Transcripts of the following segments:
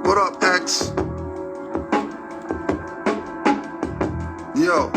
What up, X? Yo.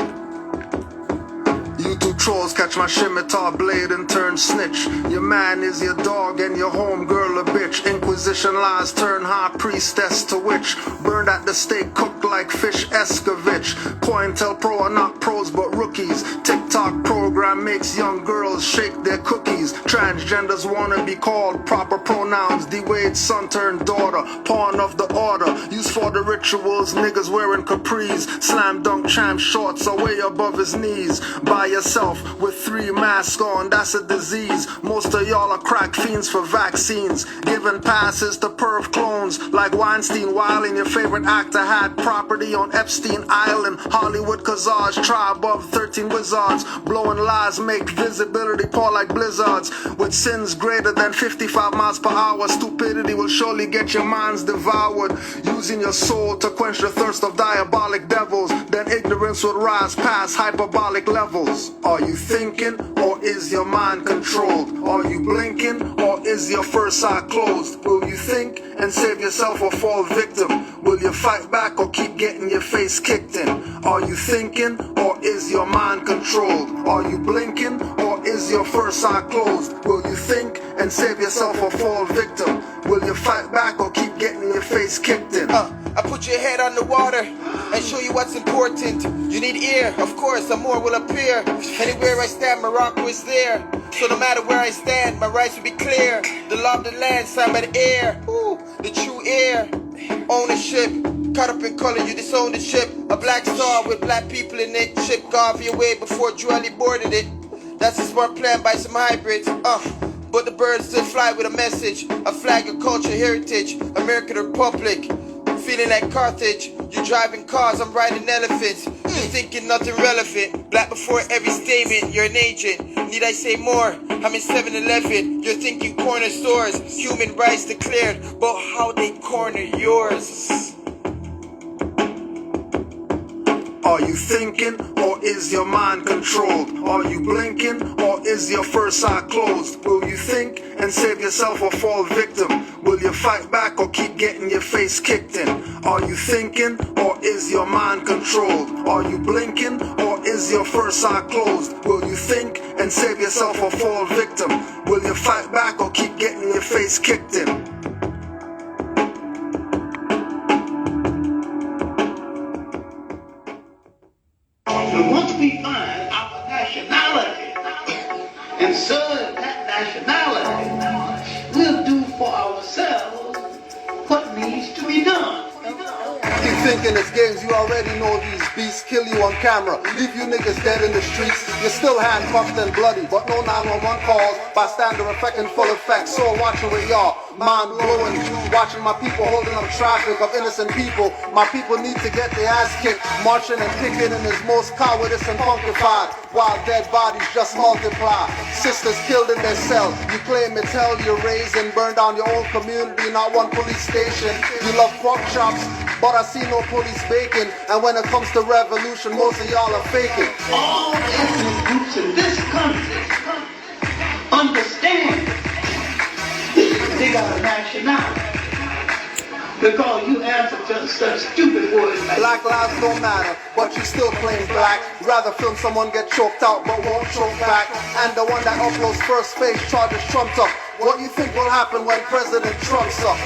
You two trolls catch my scimitar blade and turn snitch. Your man is your dog and your homegirl a bitch. Inquisition lies turn high priestess to witch. Burned at the stake, cooked like fish Escovitch. COINTELPRO are not pros but rookies. TikTok program makes young girls shake their cookies. Transgenders wanna be called proper pronouns. D-Wade's son turned daughter, pawn of the order. Used for the rituals, niggas wearing capris. Slam dunk champ shorts are way above his knees. By yourself with 3 masks on, that's a disease. Most of y'all are crack fiends for vaccines. Giving passes to perv clones like Weinstein. While in your favorite actor had property on Epstein Island. Hollywood Kazaj, tribe of 13 wizards. Blowing lies make visibility pour like blizzards. With sins greater than 55 miles per hour, stupidity will surely get your minds devoured. Using your soul to quench the thirst of diabolic devils, then ignorance will rise past hyperbolic levels. Are you thinking, or is your mind controlled? Are you blinking, or is your first eye closed? Will you think and save yourself or fall victim? Will you fight back or keep getting your face kicked in? Are you thinking, or is your mind controlled? Are you blinking, or is your first eye closed? Will you think and save yourself or fall victim? Will you fight back or keep getting your face kicked in? I put your head on the water and show you what's important. You need ear, of course, and more will appear. Anywhere I stand, Morocco is there. So no matter where I stand, my rights will be clear. The law of the land, signed by the air. Ooh, the true air. Ownership, caught up in color, you disown the ship. A black star with black people in it. Ship Garvey away before Julie boarded it. That's a smart plan by some hybrids. But the birds still fly with a message. A flag of culture, heritage. American Republic. Feeling like Carthage. You driving cars, I'm riding elephants. You thinking nothing relevant. Black before every statement, you're an agent. Need I say more? I'm in 7-Eleven. You're thinking corner stores. Human rights declared, but how they corner yours? Are you thinking, or is your mind controlled? Are you blinking, or is your first eye closed? Will you think and save yourself or fall victim? Will you fight back or keep getting your face kicked in? Are you thinking, or is your mind controlled? Are you blinking, or is your first eye closed? Will you think and save yourself or fall victim? Will you fight back or keep getting your face kicked in? Once we find our nationality and serve that nationality, we'll do for ourselves what needs to be done. Keep thinking it's games, you already know these beasts kill you on camera, leave you niggas dead in the streets. You're still handcuffed and bloody, but no 911 calls. Bystander effect in full effect, so watching with y'all. Mind blowing, watching my people holding up traffic of innocent people. My people need to get their ass kicked. Marching and picketing is most cowardice and funkified, while dead bodies just multiply. Sisters killed in their cell. You claim it's hell you raised and burned down your own community, not one police station. You love pork chops, but I see no police bacon. And when it comes to revolution, most of y'all are faking. All ethnic groups in this country understand they got a nationality. Because you answer to such stupid words like Black lives don't matter, but you still claim black. Rather film someone get choked out but won't choke back. And the one that uploads first face charges trumped up. What you think will happen when President Trump's up?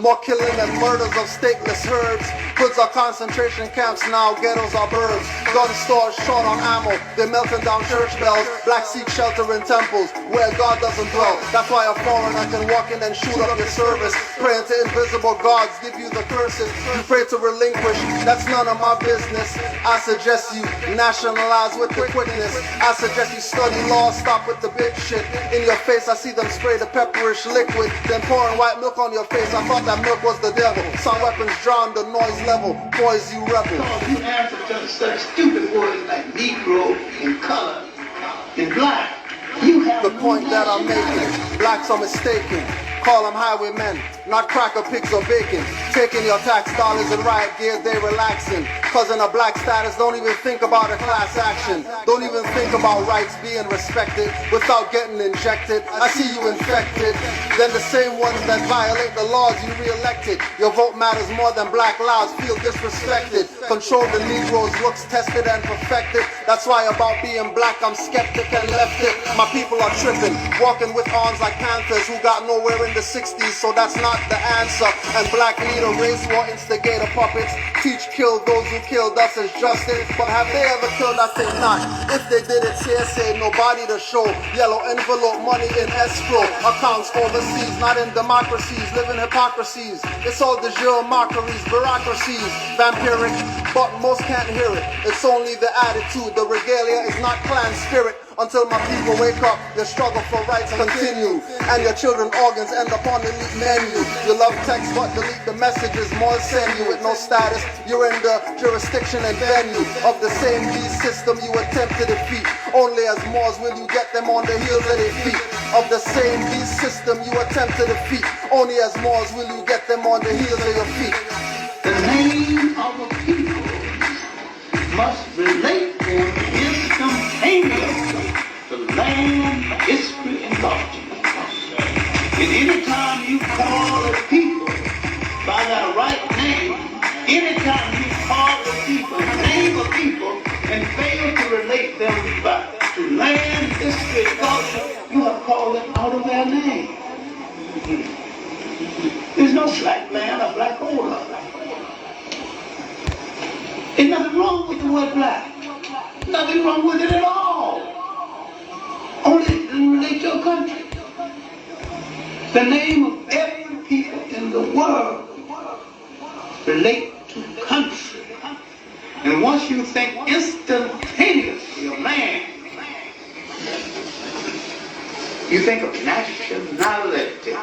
More killing and murders of stateless herds. Hoods are concentration camps now, ghettos are burbs. Gun stores short on ammo, they're melting down church bells. Black seek shelter in temples where God doesn't dwell. That's why a foreigner can walk in and shoot up your service. Praying to invisible gods, give you the curses. You pray to relinquish, that's none of my business. I suggest you nationalize with the quickness. I suggest you study law, stop with the bitch shit. In your face I see them spray the pepperish liquid, then pouring white milk on your face. I thought that milk was the devil. Some weapons drown the noise level. Poise you rebel. because you answer to such stupid words like Negro and color and black. You have The no point that I'm nationality. making, blacks are mistaken. Call them highwaymen, not cracker pigs or bacon. Taking your tax dollars and riot gear, they relaxing. Cause in a black status, don't even think about a class action. Don't even think about rights being respected without getting injected. I see you infected. Then the same ones that violate the laws you re-elected. Your vote matters more than black lives feel disrespected. Control the Negroes, looks tested and perfected. That's why about being black I'm skeptic and left it. My people are tripping, walking with arms like panthers who got nowhere in the 60s, so that's not the answer. And black leader, race war instigator puppets teach kill those who killed us as justice. But have they ever killed? I think not. If they did it, CSA, nobody to show. Yellow envelope, money in escrow. Accounts overseas, not in democracies, living hypocrisies. It's all de jure mockeries, bureaucracies, vampiric, but most can't hear it. It's only the attitude, the regalia is not clan spirit. Until my people wake up, your struggle for rights continue. And your children's organs end up on the elite menu. You love text but delete the messages more send you with no status. You're in the jurisdiction and venue of the same beast system you attempt to defeat. Only as Moors will you get them on the heels of their feet. Of the same beast system you attempt to defeat. Only as Moors will you get them on the heels of your feet. The name of a people must relate them instantaneously to land, history, and culture. And anytime you call a people by their right name, anytime you call a people, name a people, and fail to relate them to land, history, and culture, you have called them out of their name. There's no black man or black order. There's nothing wrong with the word black. Nothing wrong with it at all. Only it relate to a country. The name of every people in the world relate to country. And once you think instantaneously of land, you think of nationality.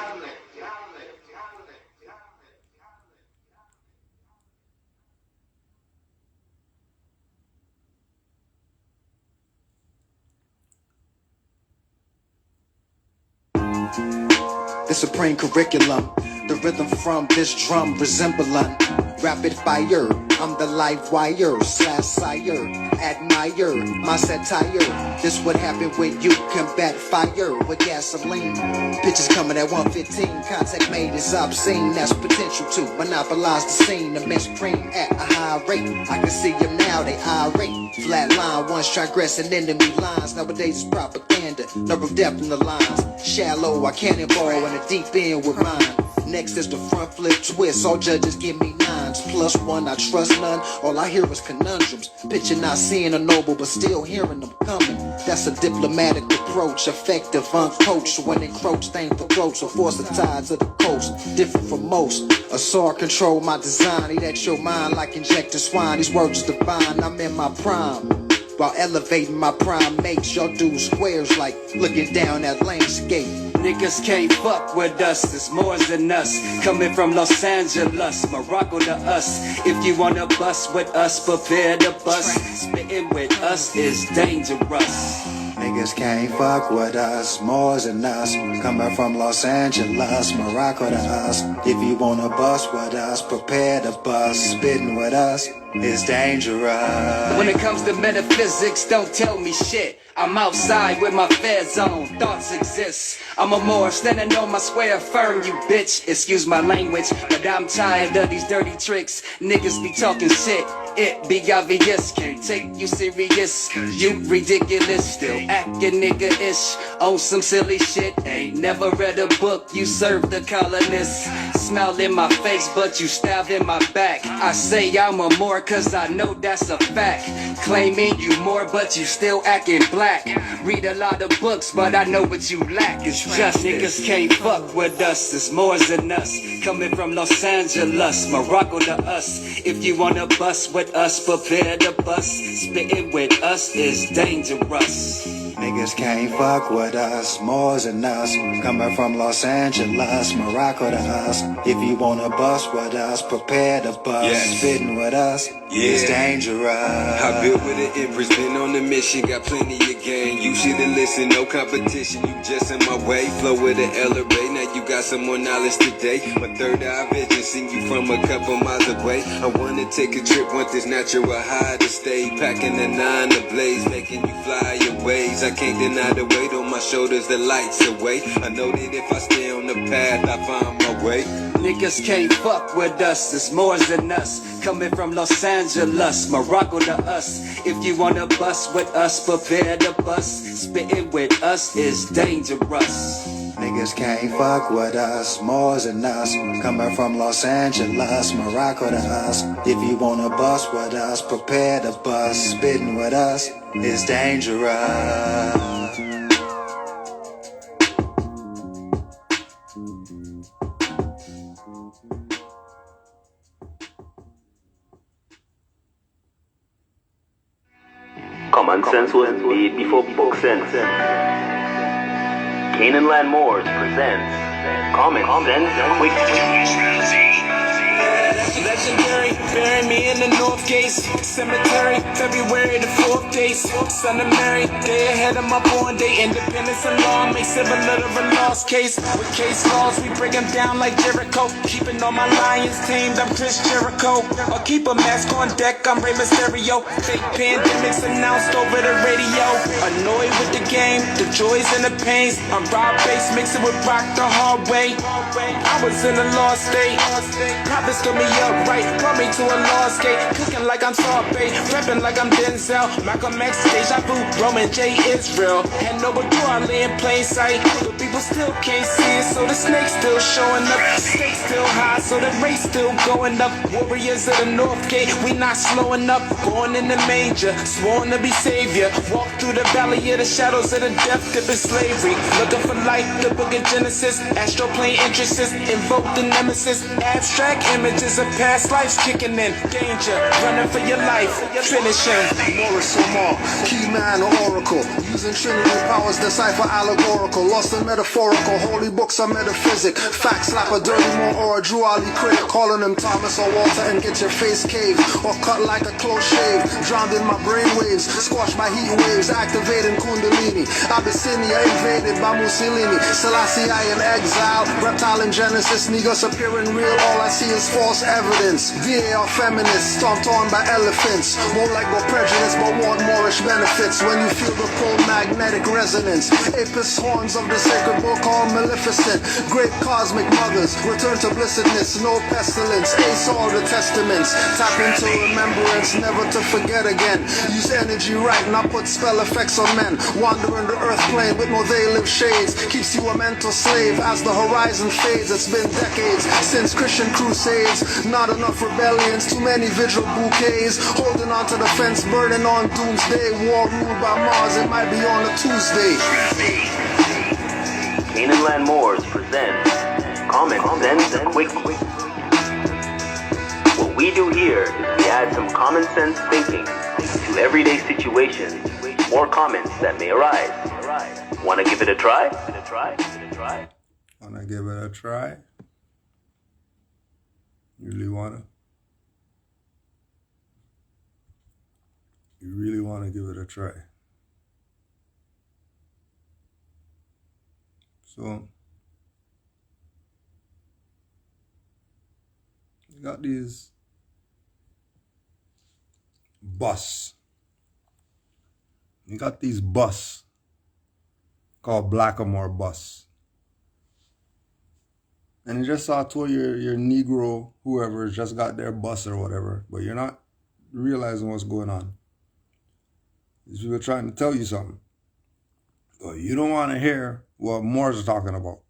The supreme curriculum, the rhythm from this drum resembling rapid fire. I'm the live wire, slash sire, admire my satire. This what happen when you combat fire with gasoline. Pitches coming at 115, contact made is obscene. That's potential to monopolize the scene. Immense cream at a high rate. I can see them now, they irate. Flat line, once transgressing enemy lines. Nowadays it's propaganda, number of depth in the lines. Shallow, I cannonball in the deep end with mine. Next is the front flip twist. All judges give me 9s. +1, I trust none. All I hear is conundrums. Picture not seeing a noble, but still hearing them coming. That's a diplomatic approach. Effective, uncoached. When encroached, aim for throats. So force the tides of the coast. Different from most. A sword control my design. Eat at your mind like injected swine. These words is divine. I'm in my prime. While elevating my prime mates, y'all do squares like looking down at landscape. Niggas can't fuck with us, there's more than us. Coming from Los Angeles, Morocco to us. If you wanna bust with us, prepare to bust. Spitting with us is dangerous. Niggas can't fuck with us, more than us. Coming from Los Angeles, Morocco to us. If you wanna bust with us, prepare to bust. Spitting with us is dangerous. When it comes to metaphysics, don't tell me shit. I'm outside with my feds on, thoughts exist. I'm a Moor standing on my square firm, you bitch. Excuse my language, but I'm tired of these dirty tricks. Niggas be talking shit, it be obvious. Can't take you serious, you ridiculous. Still acting nigga-ish on some silly shit. Ain't never read a book, you serve the colonists. Smile in my face, but you stabbed in my back. I say I'm a Moor cause I know that's a fact. Claiming you more, but you still acting black. Read a lot of books, but I know what you lack is justice. Niggas can't fuck with us, there's more than us. Coming from Los Angeles, Morocco to us. If you wanna bust with us, prepare to bust. Spitting with us is dangerous. Niggas can't fuck with us, more than us. Coming from Los Angeles, Morocco to us. If you wanna bust with us, prepare to bust. Yeah. Spitting with us is dangerous. I built with an empress, been on the mission, got plenty of game. You shouldn't listen, no competition, you just in my way. Flow with an elevate, now you you got some more knowledge today. My third eye vision, seen you from a couple miles away. I wanna take a trip, want this natural high to stay. Packing the 9 to blaze, making you fly your ways. I can't deny the weight on my shoulders, the lights away. I know that if I stay on the path, I find my way. Niggas can't fuck with us, it's more than us. Coming from Los Angeles, Morocco to us. If you wanna bust with us, prepare to bust. Spitting with us is dangerous. Niggas can't fuck with us, more than us. Coming from Los Angeles, Morocco to us. If you wanna bust with us, prepare to bust. Spitting with us is dangerous. Common sense was made before book sense. Canaanland Moors presents Common Sense Quick. Legendary, bury me in the North Gate Cemetery, February the 4th date. Son of Mary, day ahead of my born day. Independence and law makes it a literal lost case. With case laws, we break them down like Jericho. Keeping all my lions tamed, I'm Chris Jericho. Or keep a mask on deck, I'm Rey Mysterio. Fake pandemics announced over the radio. Annoyed with the game, the joys and the pains. I'm Rob Bass, mixing with rock the hard way. I was in a lost state. Prophets took me up right, brought me to a lost gate. Cooking like I'm sorbet, repping like I'm Denzel. Malcolm X, Deja Vu, Roman J. Israel. Had no but I lay in plain sight. But people still can't see it, so the snake's still showing up. Stakes still high, so the race still going up. Warriors of the North Gate, we not slowing up. Born in the manger, sworn to be savior. Walk through the valley of the shadows of the death dip in slavery. Looking for life, the book of Genesis. Astral plane entrances, invoke the nemesis. Abstract images of past lives kicking in. Danger, running for your life, finishing. Morris Omar, key man or oracle. Using Trinity powers, decipher allegorical. Lost and metaphorical, holy books are metaphysic. Facts slap a dirty more or a Drew Ali Craig. Calling him Thomas or Walter and get your face caved. Or cut like a close shave. Drowned in my brain waves, squashed by heat waves. Activating Kundalini. Abyssinia invaded by Mussolini. Selassie I in exile. Reptile in Genesis, niggas appearing real. All I see is false evidence. VAR feminists, stomped on by elephants. Won't let go prejudice, but want Moorish benefits. When you feel the cold magnetic resonance. Apis horns of the sacred book called Maleficent. Great cosmic mothers, return to blessedness, no pestilence. Ace all the testaments. Tap into remembrance, never to forget again. Use energy right, not put spell effects on men. Wandering the earth plane with no they live shades. Keeps you a mental slave as the horizon fades. It's been decades since Christian crusades. Not enough rebellions, too many vigil bouquets. Holding on to the fence, burning on doomsday. War ruled by Mars, it might be on a Tuesday. Canaanland Moors presents Common Sense Quick. What we do here is we add some common sense thinking to everyday situations or comments that may arise. Wanna give it a try? Wanna give it a try? You really wanna? You really wanna give it a try? So, you got these bus. You got these bus called Blackamore bus. And you just saw two of your Negro, whoever, just got their bus or whatever, but you're not realizing what's going on. These people are trying to tell you something. But you don't want to hear what Moors are talking about.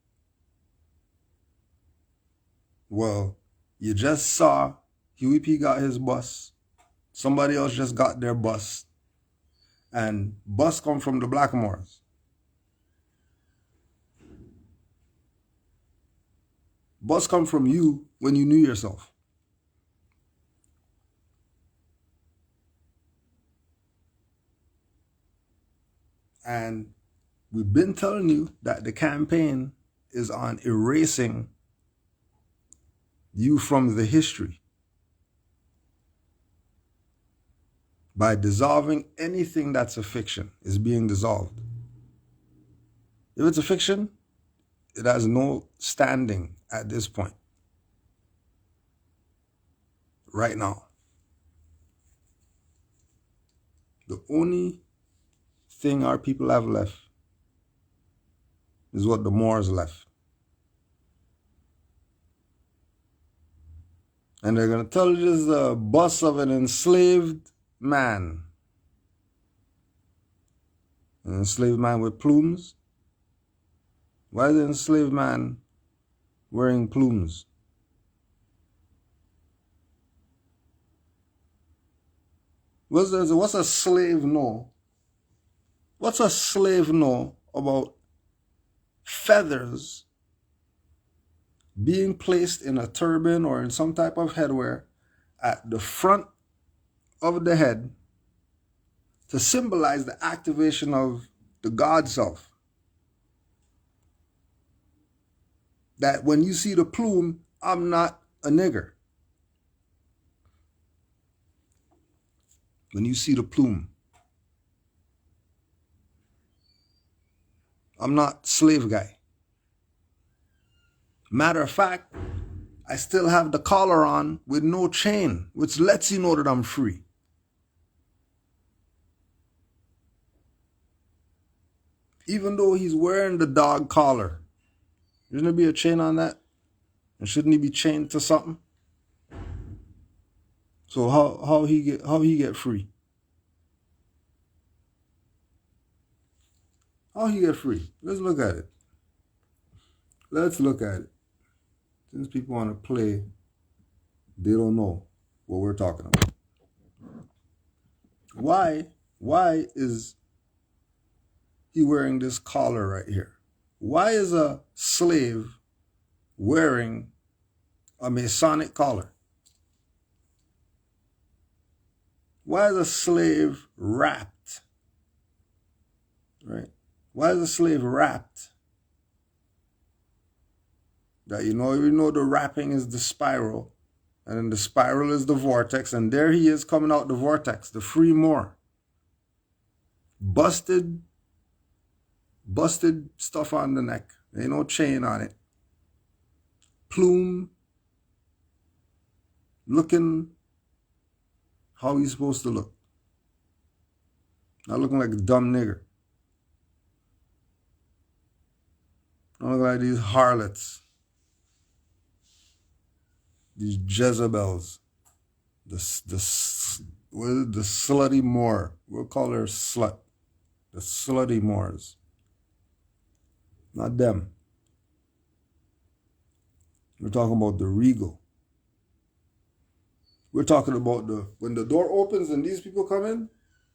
Well, you just saw Huey P got his bus. Somebody else just got their bus. And bus come from the Blackamores. Bus come from you when you knew yourself. And we've been telling you that the campaign is on erasing you from the history by dissolving anything that's a fiction is being dissolved. If it's a fiction, It has no standing at this point. Right now. The only thing our people have left is what the Moors left. And they're going to tell you this is a bust of an enslaved man. An enslaved man with plumes. Why is an enslaved man wearing plumes? What's a slave know? What's a slave know about feathers being placed in a turban or in some type of headwear at the front of the head to symbolize the activation of the God self? That when you see the plume, I'm not a nigger. When you see the plume, I'm not slave guy. Matter of fact, I still have the collar on with no chain, which lets you know that I'm free. Even though he's wearing the dog collar, shouldn't there be a chain on that? And shouldn't he be chained to something? So how he get free? How he get free? Let's look at it. Let's look at it. Since people want to play, they don't know what we're talking about. Why is he wearing this collar right here? Why is a slave wearing a Masonic collar? Why is a slave wrapped? Right? Why is a slave wrapped? That you know the wrapping is the spiral, and then the spiral is the vortex, and there he is coming out the vortex, the free Moor. Busted stuff on the neck. Ain't no chain on it. Plume. Looking how he's supposed to look. Not looking like a dumb nigger. Not looking like these harlots. These Jezebels. The slutty Moor. We'll call her slut. The slutty Moors. Not them. We're talking about the regal. We're talking about when the door opens and these people come in,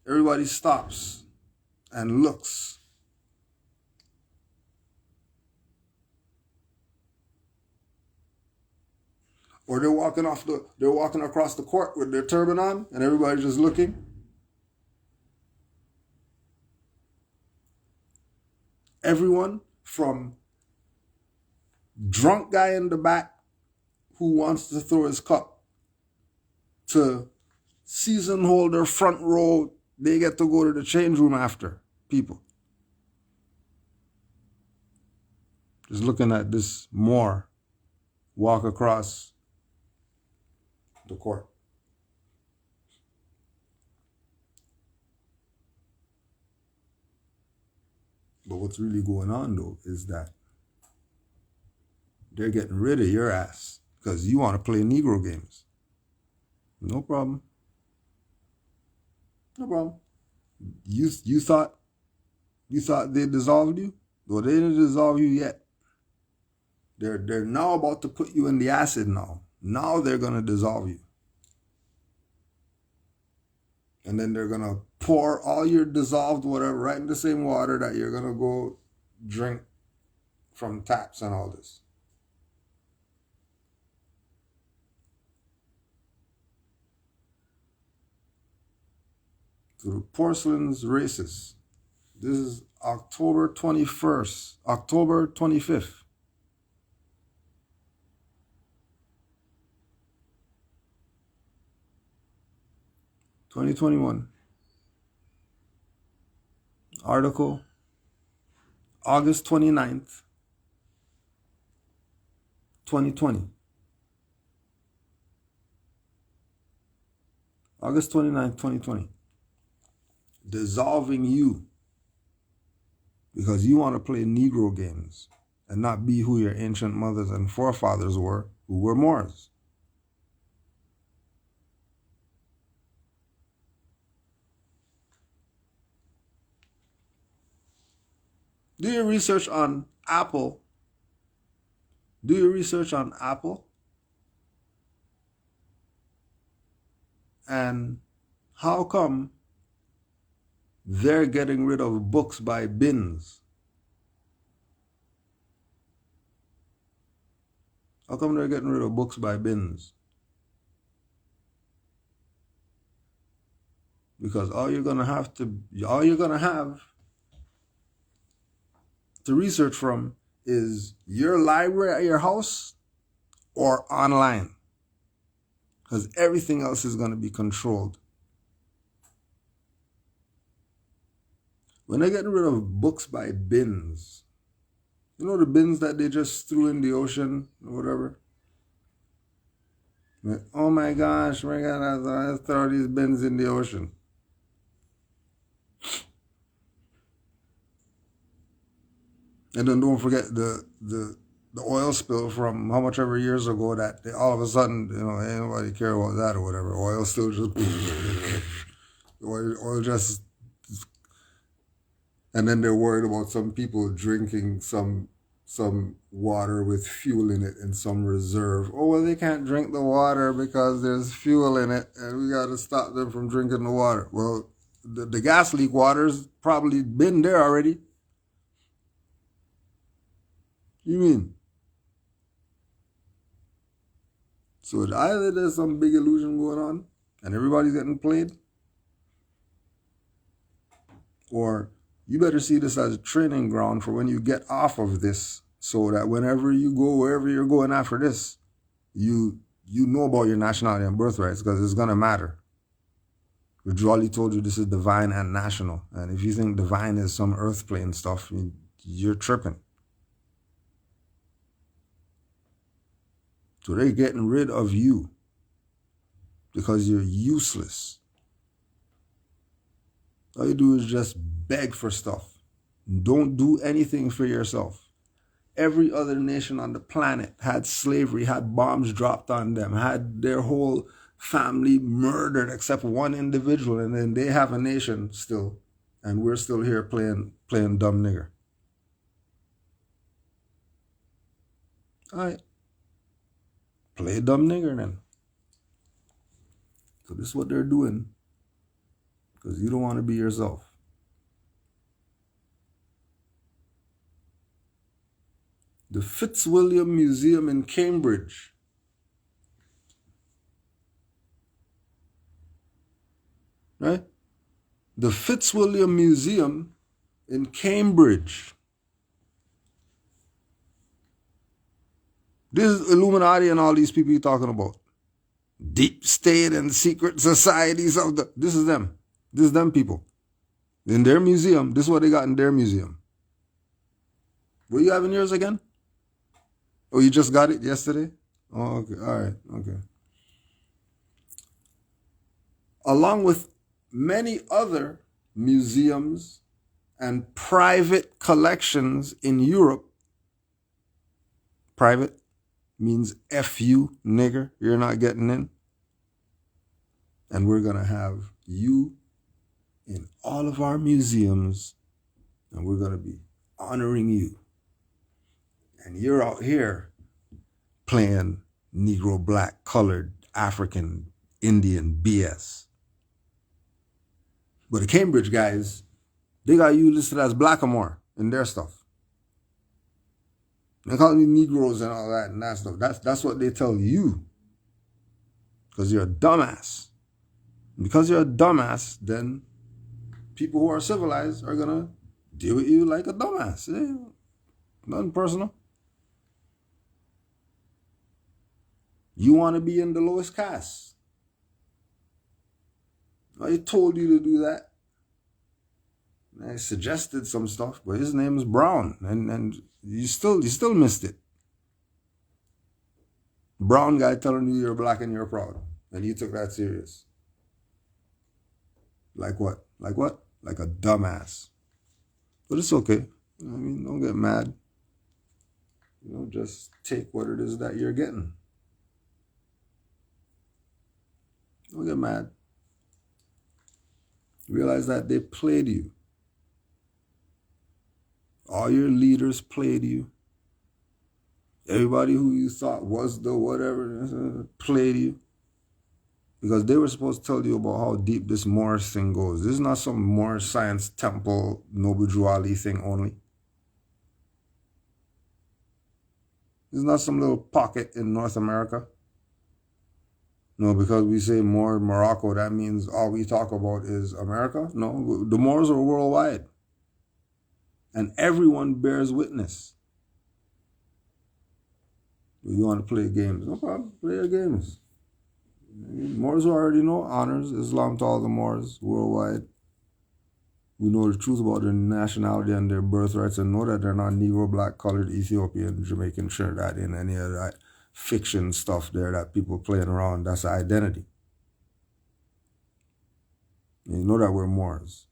everybody stops and looks. Or they're walking across the court with their turban on and everybody's just looking. Everyone from drunk guy in the back who wants to throw his cup to season holder front row, they get to go to the change room after people. Just looking at this Moor walk across the court. But what's really going on though is that they're getting rid of your ass because you want to play Negro games. No problem. No problem. You thought they dissolved you? Well, they didn't dissolve you yet. They're now about to put you in the acid now. Now they're gonna dissolve you. And then they're gonna pour all your dissolved whatever right in the same water that you're gonna go drink from taps and all this. So the Porcelain's races. This is October 21st, October 25th. (2021). Article, August 29th, 2020. August 29th, 2020. Dissolving you because you want to play Negro games and not be who your ancient mothers and forefathers were, who were Moors. Do your research on Apple. Do your research on Apple. And how come they're getting rid of books by bins? How come they're getting rid of books by bins? Because all you're gonna have to research from is your library at your house or online. Because everything else is going to be controlled. When they're getting rid of books by bins, you know the bins that they just threw in the ocean or whatever? Like, oh my gosh, we're going to throw these bins in the ocean. And then don't forget the oil spill from how much ever years ago that they, all of a sudden, you know, ain't nobody care about that or whatever. Oil still just, oil just, and then they're worried about some people drinking some water with fuel in it in some reserve. Oh, well, they can't drink the water because there's fuel in it and we got to stop them from drinking the water. Well, the gas leak water's probably been there already. You mean? So either there's some big illusion going on and everybody's getting played, or you better see this as a training ground for when you get off of this, so that whenever you go, wherever you're going after this, you know about your nationality and birthrights, because it's going to matter. Rajali told you this is divine and national. And if you think divine is some earth plane stuff, you're tripping. So they're getting rid of you because you're useless. All you do is just beg for stuff. Don't do anything for yourself. Every other nation on the planet had slavery, had bombs dropped on them, had their whole family murdered except one individual, and then they have a nation still, and we're still here playing dumb nigger. All right. Play dumb nigger then. So this is what they're doing because you don't want to be yourself. The Fitzwilliam Museum in Cambridge. Right? The Fitzwilliam Museum in Cambridge. This is Illuminati and all these people you're talking about. Deep state and secret societies of the... This is them. This is them people. In their museum, this is what they got in their museum. What you have in yours again? Oh, you just got it yesterday? Oh, okay. All right. Okay. Along with many other museums and private collections in Europe. Private means F you, nigger. You're not getting in. And we're going to have you in all of our museums. And we're going to be honoring you. And you're out here playing Negro, black, colored, African, Indian BS. But the Cambridge guys, they got you listed as Blackamoor in their stuff. They call you Negroes and all that and that stuff. That's what they tell you. Because you're a dumbass. And because you're a dumbass, then people who are civilized are going to deal with you like a dumbass. Nothing personal. You want to be in the lowest caste. I told you to do that. I suggested some stuff, but his name is Brown, and you still missed it. Brown guy telling you you're black and you're proud. And you took that serious. Like what? Like what? Like a dumbass. But it's okay. I mean, don't get mad. Just take what it is that you're getting. Don't get mad. Realize that they played you. All your leaders played you. Everybody who you thought was the whatever played you. Because they were supposed to tell you about how deep this Moorish thing goes. This is not some Moorish science temple, Noble Juali thing only. This is not some little pocket in North America. No, because we say Moor, Morocco, that means all we talk about is America. No, the Moors are worldwide. And everyone bears witness. You want to play games? No problem, play your games. Moors already know honors Islam to all the Moors worldwide. We know the truth about their nationality and their birthrights and know that they're not Negro, black, colored, Ethiopian, Jamaican, Trinidadian, any of that fiction stuff there that people playing around. That's the identity. And you know that we're Moors.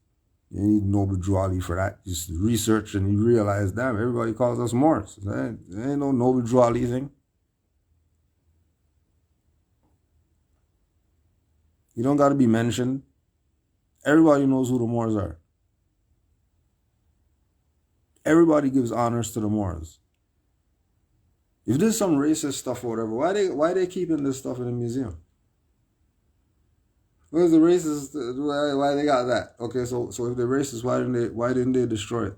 You need Noble Juali for that. Just research and you realize, damn, everybody calls us Moors. There ain't no Noble Juali thing. You don't got to be mentioned. Everybody knows who the Moors are. Everybody gives honors to the Moors. If there's some racist stuff or whatever, why they keeping this stuff in the museum? Where's the racist? Why they got that? Okay, so if they're racist, why didn't they destroy it?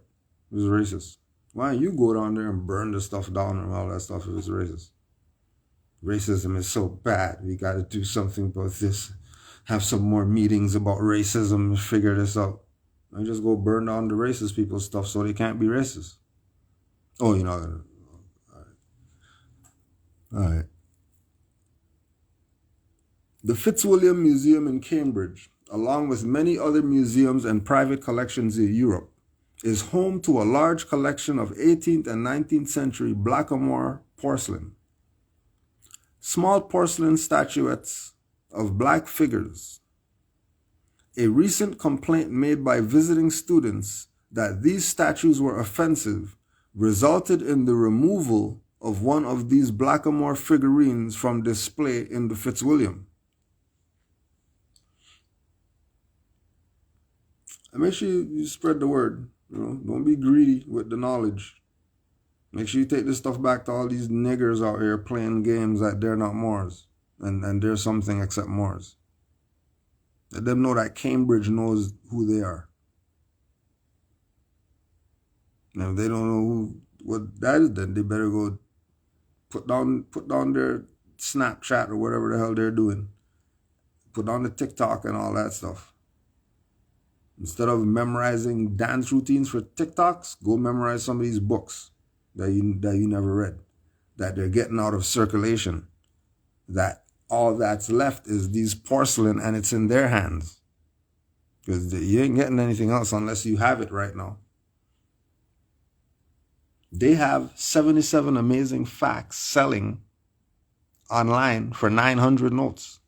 It was racist. Why don't you go down there and burn the stuff down and all that stuff if it's racist? Racism is so bad. We got to do something about this. Have some more meetings about racism and figure this out. And just go burn down the racist people's stuff so they can't be racist. Oh, you're not gonna. All right. The Fitzwilliam Museum in Cambridge, along with many other museums and private collections in Europe, is home to a large collection of 18th and 19th century Blackamoor porcelain. Small porcelain statuettes of black figures. A recent complaint made by visiting students that these statues were offensive resulted in the removal of one of these Blackamoor figurines from display in the Fitzwilliam. And make sure you spread the word. Don't be greedy with the knowledge. Make sure you take this stuff back to all these niggers out here playing games that they're not Moors. And they're something except Moors. Let them know that Cambridge knows who they are. And if they don't know what that is, then they better go put down their Snapchat or whatever the hell they're doing. Put on the TikTok and all that stuff. Instead of memorizing dance routines for TikToks, go memorize some of these books that you never read, that they're getting out of circulation, that all that's left is these porcelain and it's in their hands. Because you ain't getting anything else unless you have it right now. They have 77 amazing facts selling online for 900 notes.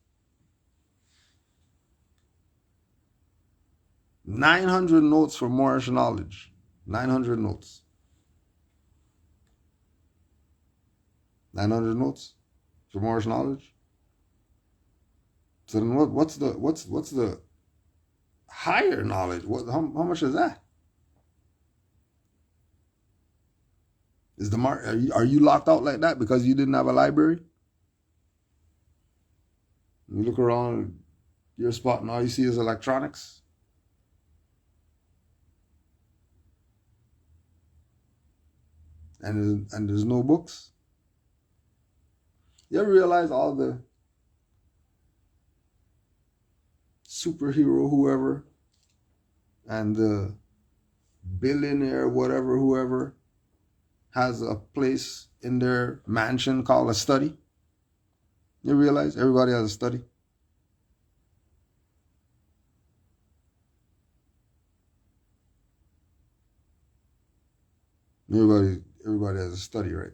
900 notes for Moorish knowledge. 900 notes. 900 notes for Moorish knowledge. So then what's the higher knowledge? How much is that? Are you locked out like that because you didn't have a library? You look around your spot and all you see is electronics. And there's no books. You ever realize all the superhero whoever and the billionaire whatever whoever has a place in their mansion called a study? You realize everybody has a study? Everybody has a study, right?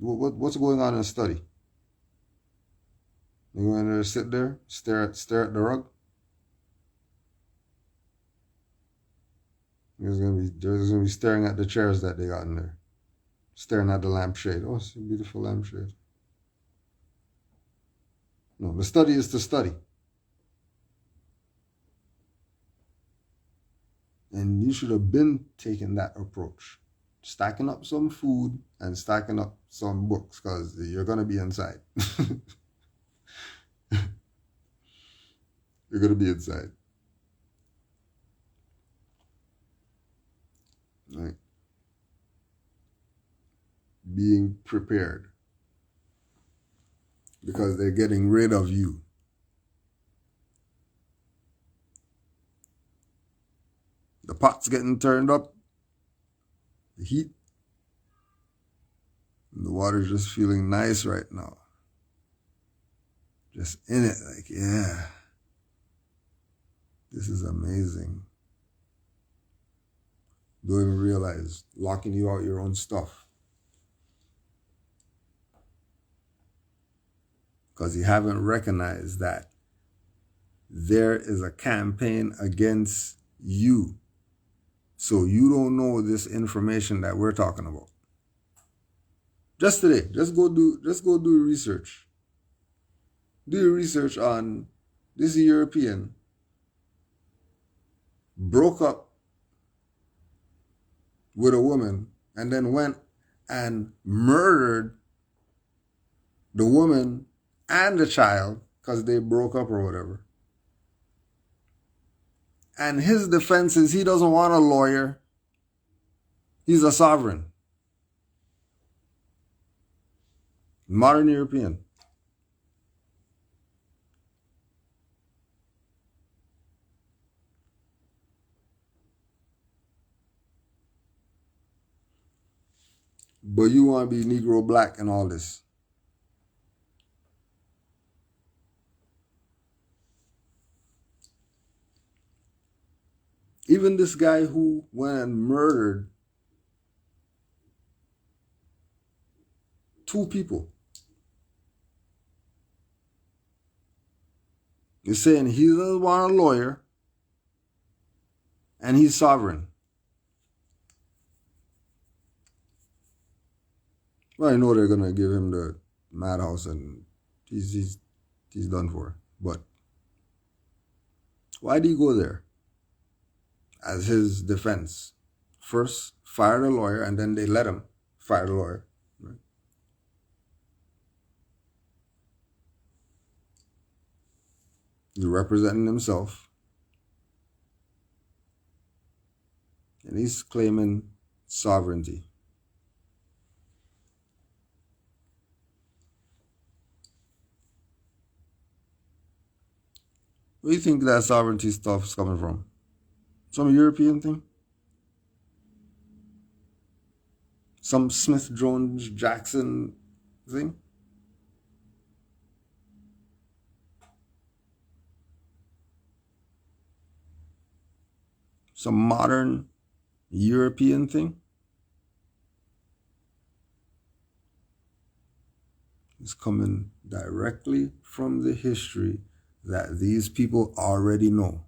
What's going on in a study? You go in there, sit there, stare at the rug. There's gonna be staring at the chairs that they got in there, staring at the lampshade. Oh, it's a beautiful lampshade. No, the study is to study. And you should have been taking that approach. Stacking up some food and stacking up some books, because you're going to be inside. You're going to be inside. Right? Being prepared. Because they're getting rid of you. The pot's getting turned up. The heat. And the water's just feeling nice right now. Just in it, like, yeah. This is amazing. Don't even realize, locking you out your own stuff. Because you haven't recognized that there is a campaign against you. So you don't know this information that we're talking about. Just today, just go do research. Do your research on this European broke up with a woman and then went and murdered the woman and the child because they broke up or whatever. And his defense is he doesn't want a lawyer. He's a sovereign. Modern European. But you want to be Negro black and all this. Even this guy who went and murdered 2 people. You're saying he doesn't want a lawyer and he's sovereign. Well, I know they're going to give him the madhouse and he's done for. But why did he go there? As his defense. First, fire the lawyer, and then they let him fire the lawyer. Right? He's representing himself. And he's claiming sovereignty. Where do you think that sovereignty stuff is coming from? Some European thing? Some Smith Jones Jackson thing? Some modern European thing? It's coming directly from the history that these people already know.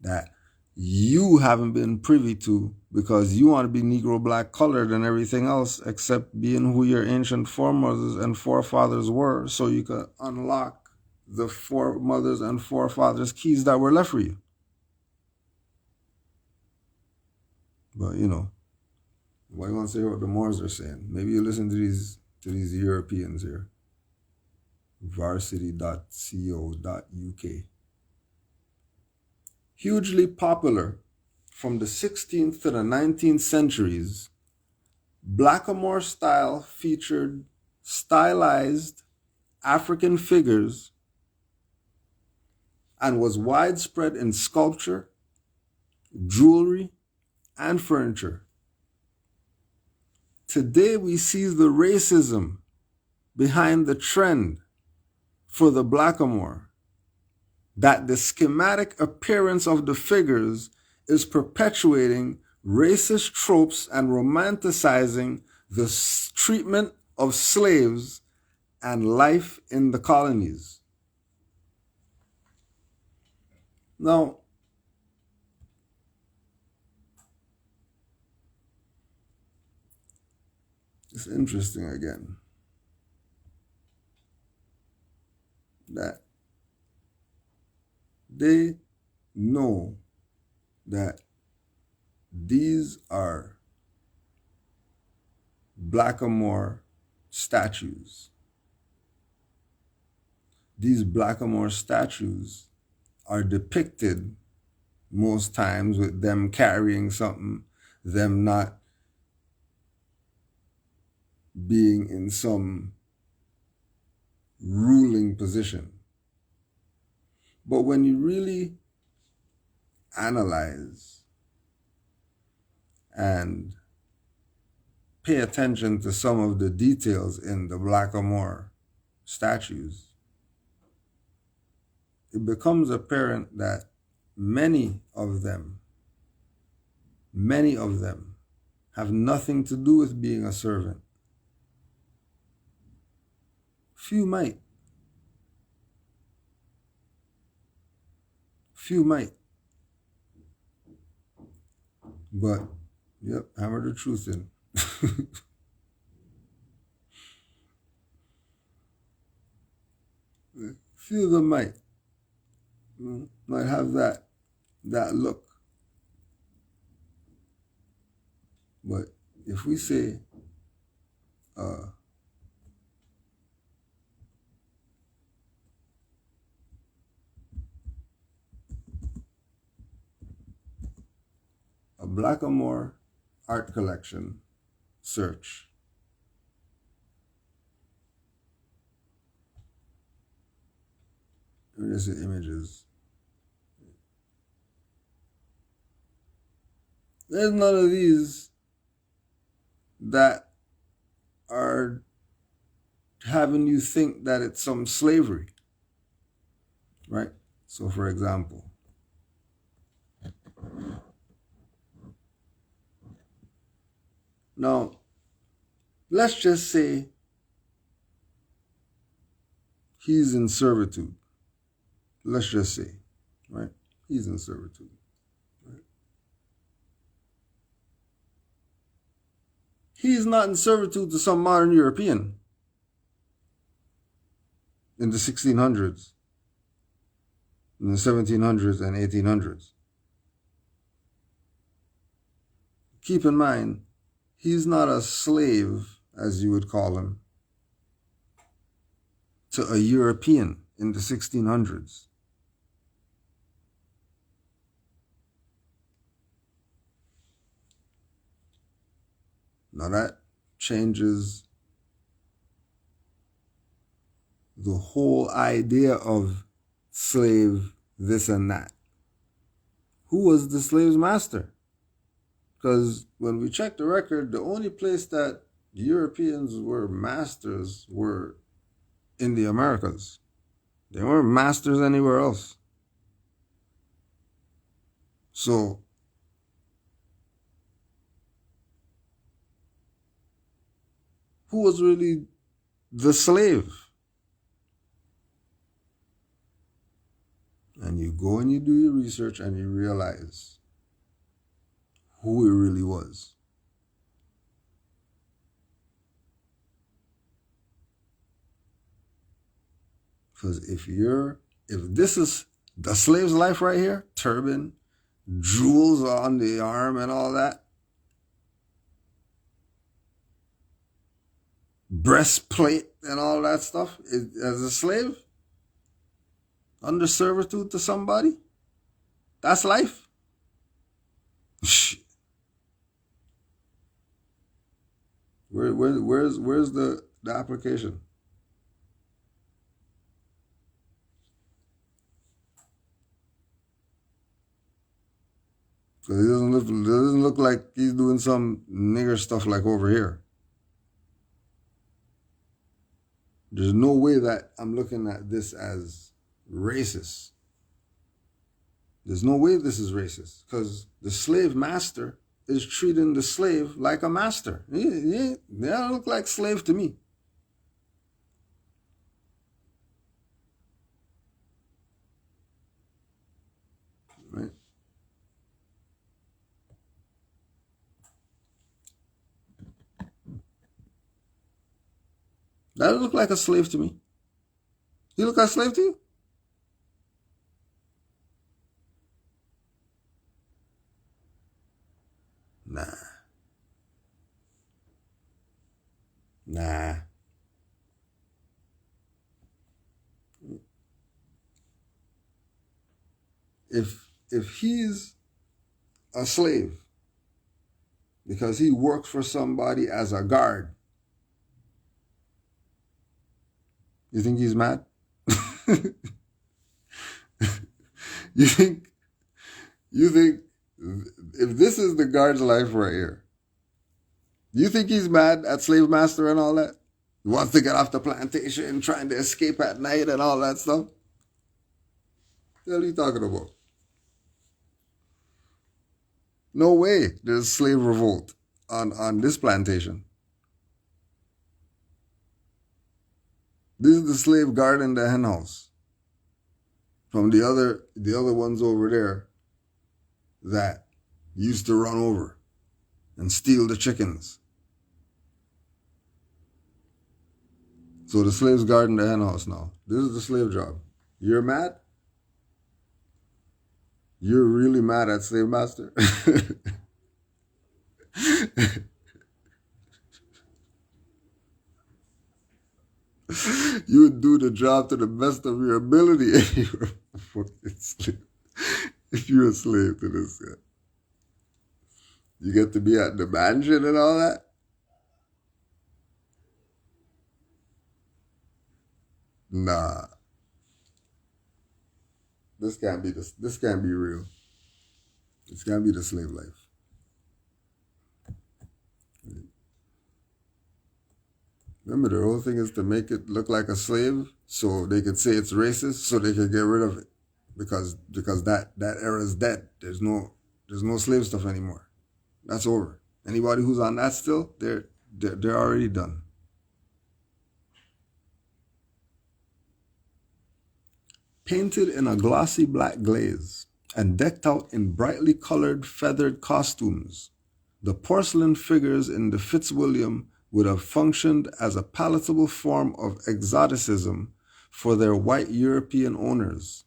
That you haven't been privy to because you want to be Negro black colored and everything else except being who your ancient foremothers and forefathers were, so you could unlock the foremothers and forefathers keys that were left for you. But you know, what do you want to say what the Moors are saying? Maybe you listen to these Europeans here. varsity.co.uk. Hugely popular from the 16th to the 19th centuries, Blackamoor style featured stylized African figures and was widespread in sculpture, jewelry, and furniture. Today we see the racism behind the trend for the Blackamoor, that the schematic appearance of the figures is perpetuating racist tropes and romanticizing the treatment of slaves and life in the colonies. Now, it's interesting again that they know that these are blackamoor statues. These blackamoor statues are depicted most times with them carrying something, them not being in some ruling position. But when you really analyze and pay attention to some of the details in the blackamoor statues, it becomes apparent that many of them have nothing to do with being a servant. Few might. But, yep, hammer the truth in. Few of them might have that look. But if we say a blackamoor art collection search, here's the images. There's none of these that are having you think that it's some slavery, right? So, for example, now, let's just say he's in servitude. Let's just say, right? He's in servitude. Right? He's not in servitude to some modern European in the 1600s, in the 1700s and 1800s. Keep in mind, he's not a slave, as you would call him, to a European in the 1600s. Now that changes the whole idea of slave, this and that. Who was the slave's master? Because when we check the record, the only place that Europeans were masters were in the Americas. They weren't masters anywhere else. So, who was really the slave? And you go and you do your research and you realize who it really was. Because if this is the slave's life right here, turban, jewels on the arm and all that, breastplate and all that stuff, as a slave, under servitude to somebody, that's life. Where's the application? Because it doesn't look like he's doing some nigger stuff like over here. There's no way that I'm looking at this as racist. There's no way this is racist, because the slave master is treating the slave like a master. They don't look like slave to me. That look like a slave to me. He look like a slave to you? Nah. Nah. If he's a slave because he works for somebody as a guard, you think he's mad? You think if this is the guard's life right here, you think he's mad at slave master and all that? He wants to get off the plantation, trying to escape at night and all that stuff? What the hell are you talking about? No way there's slave revolt on this plantation. This is the slave guard in the hen house. From the other ones over there that used to run over and steal the chickens. So the slaves guard in the hen house now. This is the slave job. You're mad? You're really mad at slave master? You would do the job to the best of your ability if you were a fucking slave. If you're a slave to this guy. You get to be at the mansion and all that? Nah. This can't be real. This can't be the slave life. Remember, the whole thing is to make it look like a slave so they could say it's racist so they could get rid of it. Because that era is dead. There's no slave stuff anymore. That's over. Anybody who's on that still, they're already done. Painted in a glossy black glaze and decked out in brightly colored feathered costumes, the porcelain figures in the Fitzwilliam would have functioned as a palatable form of exoticism for their white European owners,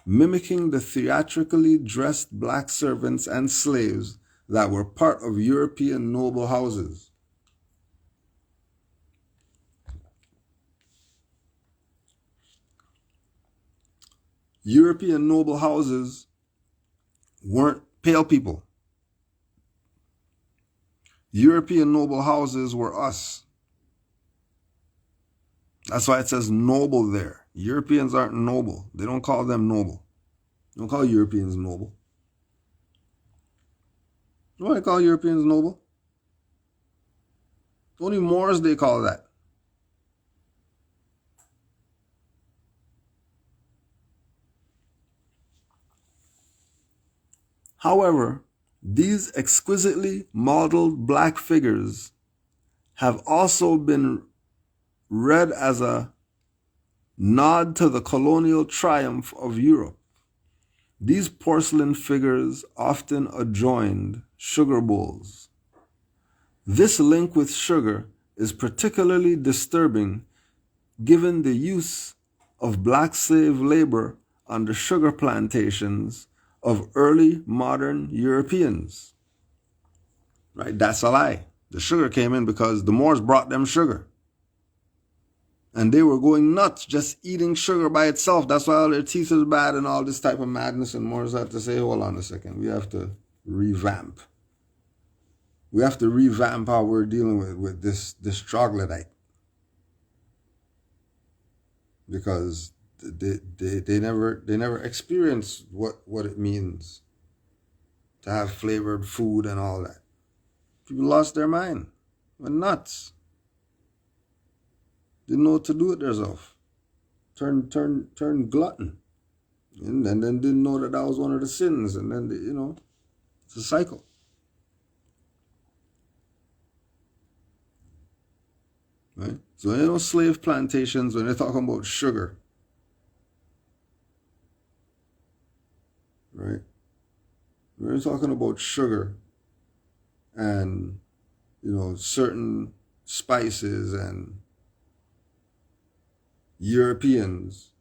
mimicking the theatrically dressed black servants and slaves that were part of European noble houses. European noble houses weren't pale people. European noble houses were us. That's why it says noble there. Europeans aren't noble. They don't call them noble. They don't call Europeans noble. You know why they call Europeans noble? Only Moors they call that. However, these exquisitely modeled black figures have also been read as a nod to the colonial triumph of Europe. These porcelain figures often adjoined sugar bowls. This link with sugar is particularly disturbing given the use of black slave labor on the sugar plantations of early modern Europeans. Right? That's a lie. The sugar came in because the Moors brought them sugar. And they were going nuts just eating sugar by itself. That's why all their teeth is bad and all this type of madness. And Moors had to say, hold on a second, we have to revamp. We have to revamp how we're dealing with this troglodyte. Because they never experienced what it means to have flavored food and all that. People lost their mind. Went nuts. Didn't know what to do with themselves. Turned glutton. And then didn't know that was one of the sins. And then, it's a cycle. Right? So, slave plantations, when they're talking about sugar, right? We're talking about sugar and, certain spices and Europeans,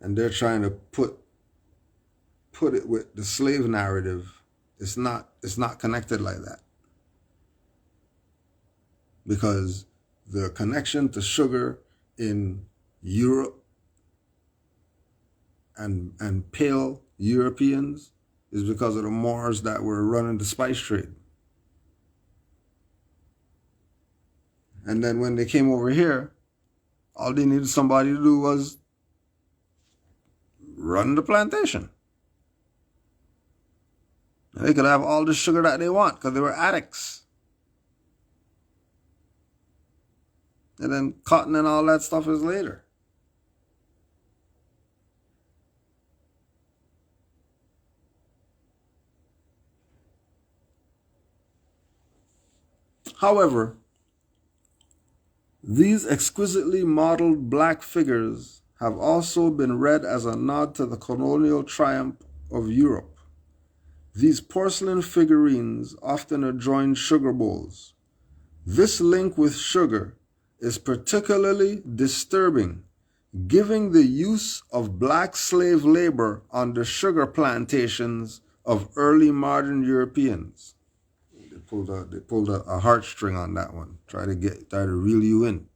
and they're trying to put it with the slave narrative, it's not connected like that. Because the connection to sugar in Europe and pale Europeans is because of the Moors that were running the spice trade. And then when they came over here, all they needed somebody to do was run the plantation. And they could have all the sugar that they want because they were addicts. And then cotton and all that stuff is later. However, these exquisitely modeled black figures have also been read as a nod to the colonial triumph of Europe. These porcelain figurines often adorn sugar bowls. This link with sugar is particularly disturbing, given the use of black slave labor on the sugar plantations of early modern Europeans. They pulled a heartstring on that one. Try to reel you in.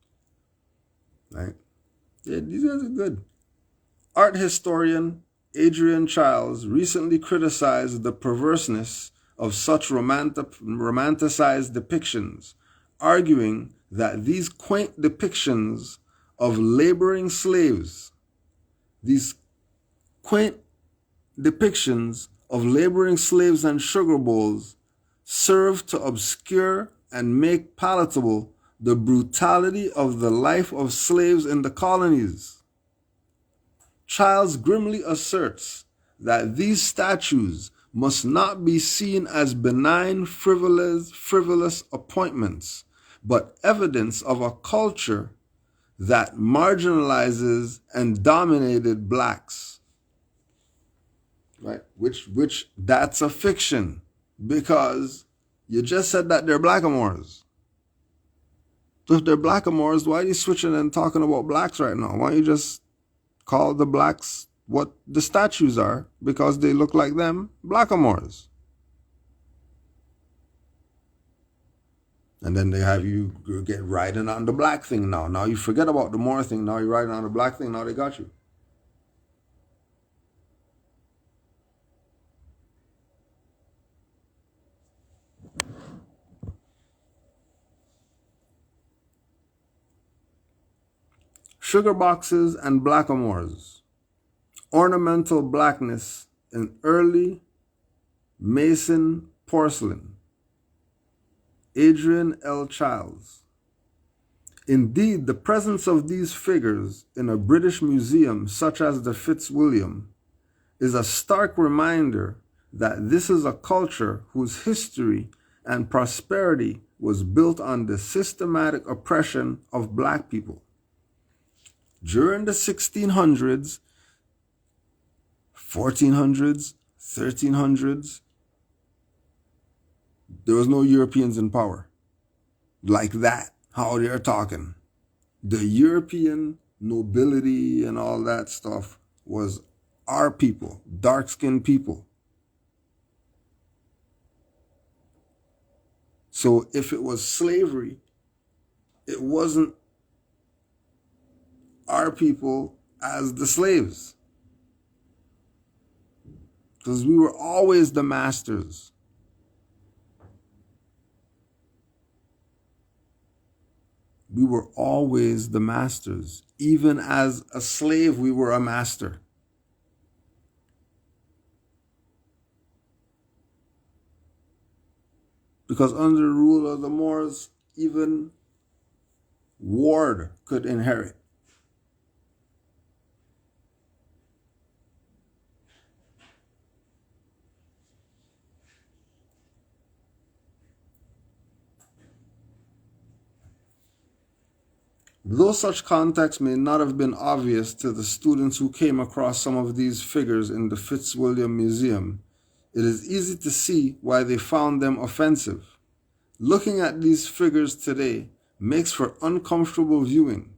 Right? Yeah, these guys are good. Art historian Adrian Childs recently criticized the perverseness of such romanticized depictions, arguing that these quaint depictions of laboring slaves, and sugar bowls serve to obscure and make palatable the brutality of the life of slaves in the colonies. Childs grimly asserts that these statues must not be seen as benign, frivolous appointments, but evidence of a culture that marginalizes and dominated blacks. Right? Which that's a fiction, because you just said that they're blackamoors. So if they're blackamoors, why are you switching and talking about blacks right now? Why don't you just call the blacks what the statues are, because they look like them, blackamoors? And then they have you get riding on the black thing now. Now you forget about the Moor thing. Now you're riding on the black thing. Now they got you. Sugar boxes and blackamoors. Ornamental blackness in early Mason porcelain. Adrian L. Childs. Indeed, the presence of these figures in a British museum such as the Fitzwilliam is a stark reminder that this is a culture whose history and prosperity was built on the systematic oppression of black people. During the 1600s, 1400s, 1300s, there was no Europeans in power. Like that, how they're talking. The European nobility and all that stuff was our people, dark-skinned people. So if it was slavery, it wasn't our people as the slaves. Because we were always the masters. We were always the masters. Even as a slave, we were a master. Because under the rule of the Moors, even ward could inherit. Though such context may not have been obvious to the students who came across some of these figures in the Fitzwilliam Museum, it is easy to see why they found them offensive. Looking at these figures today makes for uncomfortable viewing.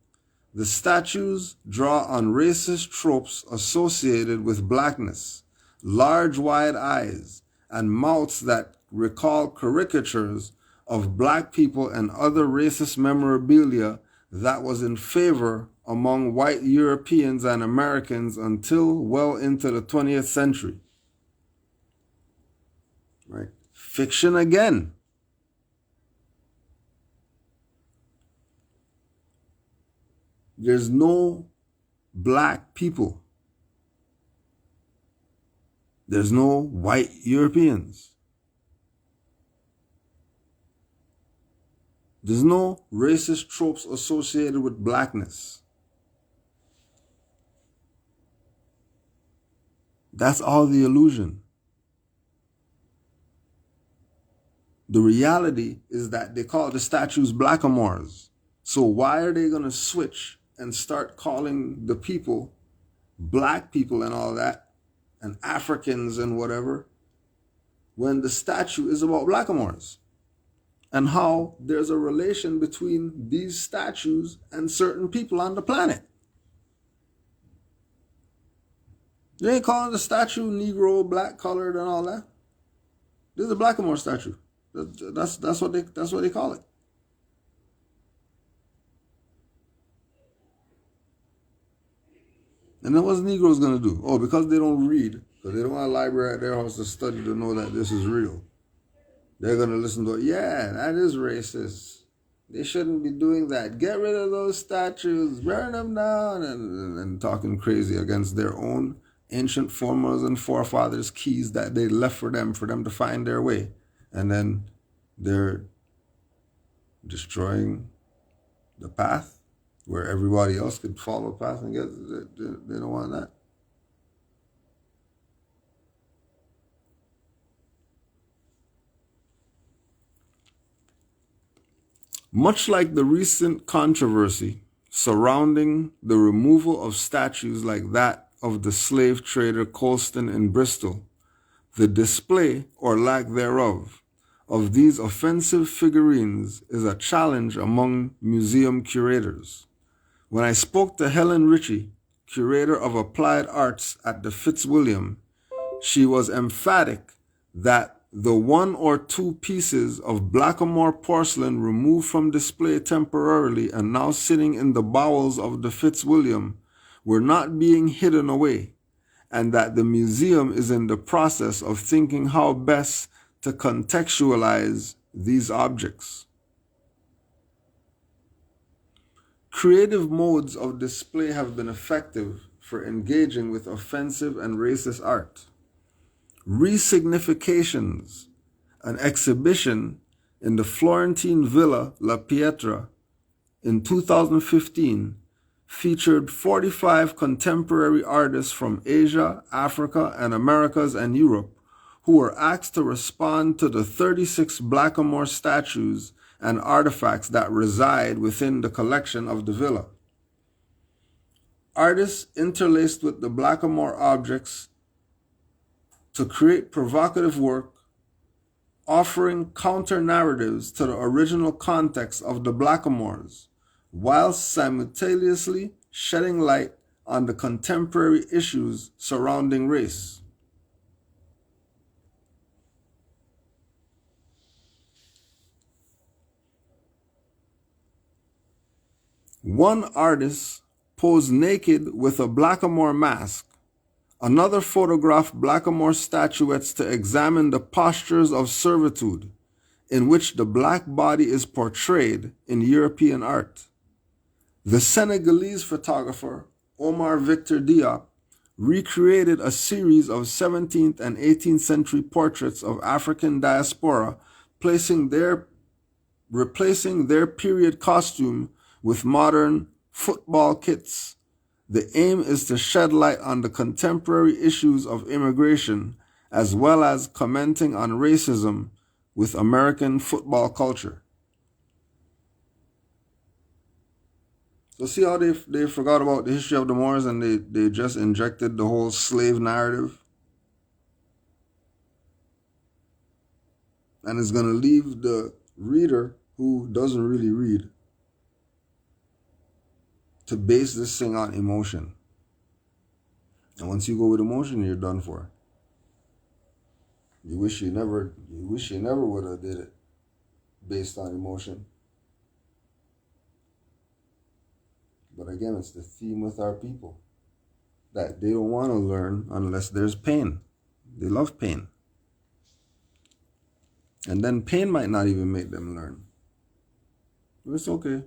The statues draw on racist tropes associated with blackness, large wide eyes, and mouths that recall caricatures of black people and other racist memorabilia that was in favor among white Europeans and Americans until well into the 20th century. Right? Fiction again. There's no black people. There's no white Europeans. There's no racist tropes associated with blackness. That's all the illusion. The reality is that they call the statues blackamoors. So why are they going to switch and start calling the people black people and all that, and Africans and whatever, when the statue is about blackamoors? And how there's a relation between these statues and certain people on the planet. They ain't calling the statue Negro, black, colored, and all that. This is a blackamoor statue. That's what they call it. And then what's Negroes gonna do? Oh, because they don't read, because they don't want a library at their house to study to know that this is real. They're going to listen to it. Yeah, that is racist. They shouldn't be doing that. Get rid of those statues. Burn them down. And talking crazy against their own ancient foremothers and forefathers' keys that they left for them to find their way. And then they're destroying the path where everybody else could follow the path and get. They don't want that. Much like the recent controversy surrounding the removal of statues like that of the slave trader Colston in Bristol, the display, or lack thereof, of these offensive figurines is a challenge among museum curators. When I spoke to Helen Ritchie, curator of applied arts at the Fitzwilliam, she was emphatic that the one or two pieces of blackamoor porcelain removed from display temporarily and now sitting in the bowels of the Fitzwilliam were not being hidden away, and that the museum is in the process of thinking how best to contextualize these objects. Creative modes of display have been effective for engaging with offensive and racist art. Resignifications, an exhibition in the Florentine Villa La Pietra in 2015, featured 45 contemporary artists from Asia, Africa, and Americas and Europe who were asked to respond to the 36 blackamoor statues and artifacts that reside within the collection of the villa. Artists interlaced with the blackamoor objects to create provocative work, offering counter-narratives to the original context of the blackamoors, whilst simultaneously shedding light on the contemporary issues surrounding race. One artist posed naked with a blackamoor mask. Another photographed blackamoor statuettes to examine the postures of servitude in which the black body is portrayed in European art. The Senegalese photographer Omar Victor Diop recreated a series of 17th and 18th century portraits of African diaspora, replacing their period costume with modern football kits. The aim is to shed light on the contemporary issues of immigration, as well as commenting on racism with American football culture. So see how they forgot about the history of the Moors and they just injected the whole slave narrative? And it's going to leave the reader who doesn't really read to base this thing on emotion. And once you go with emotion, you're done for. You wish you never would have did it based on emotion. But again, it's the theme with our people, that they don't want to learn unless there's pain. They love pain. And then pain might not even make them learn. But it's okay.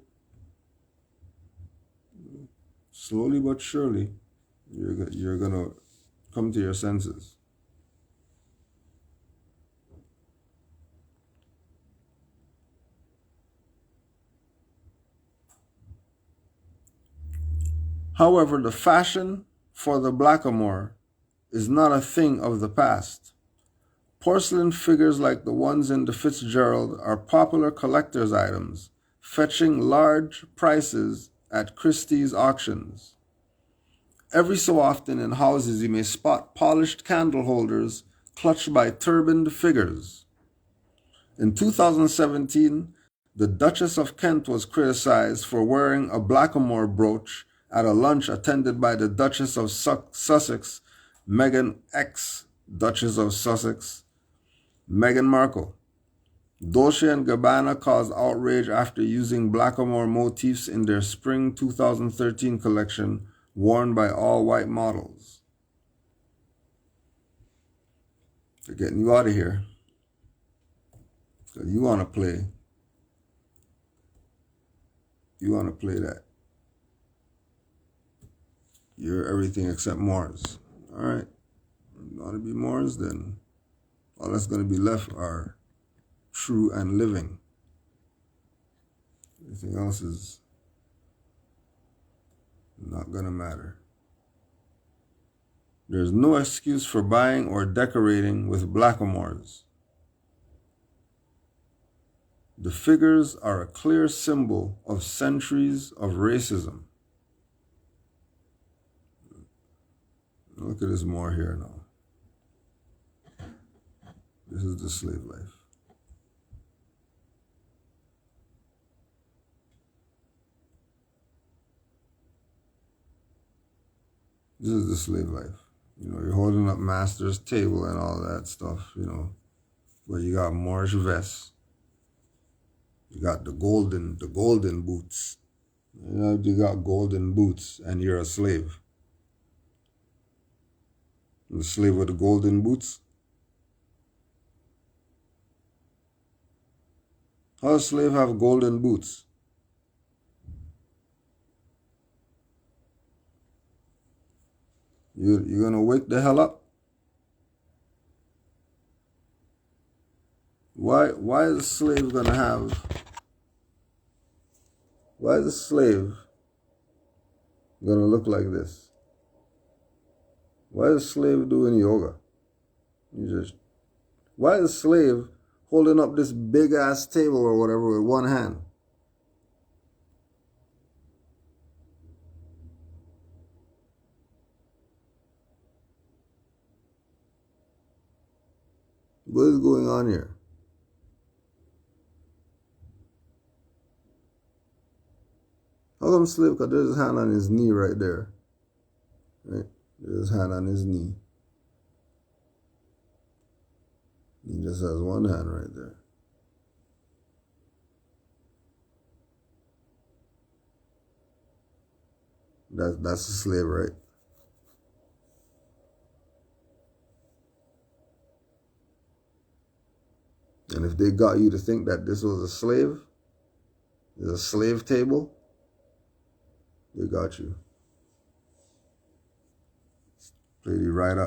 Slowly but surely, you're going to come to your senses. However, the fashion for the blackamoor is not a thing of the past. Porcelain figures like the ones in the Fitzgerald are popular collector's items, fetching large prices at Christie's auctions. Every so often in houses you may spot polished candle holders clutched by turbaned figures. In 2017, the Duchess of Kent was criticized for wearing a blackamoor brooch at a lunch attended by the Duchess of Sussex, Meghan X, Duchess of Sussex, Meghan Markle. Dolce & Gabbana caused outrage after using blackamoor motifs in their spring 2013 collection, worn by all-white models. They're getting you out of here. So you want to play. You want to play that. You're everything except Moors. All right. You want to be Moors, then all that's going to be left are true and living. Everything else is not going to matter. There's no excuse for buying or decorating with blackamoors. The figures are a clear symbol of centuries of racism. Look at this more here now. This is the slave life. This is the slave life. You know, you're holding up master's table and all that stuff, you know, where you got Moorish vests. You got the golden boots. You know, you got golden boots and you're a slave. The slave with the golden boots. How does a slave have golden boots? You're gonna wake the hell up? Why is a slave gonna have? Why is a slave gonna look like this? Why is a slave doing yoga? Why is a slave holding up this big ass table or whatever with one hand? What is going on here? How come slave? Because there's his hand on his knee right there. Right? There's his hand on his knee. He just has one hand right there. That's a slave, right? And if they got you to think that this was a slave, there's a slave table, they got you. Played you right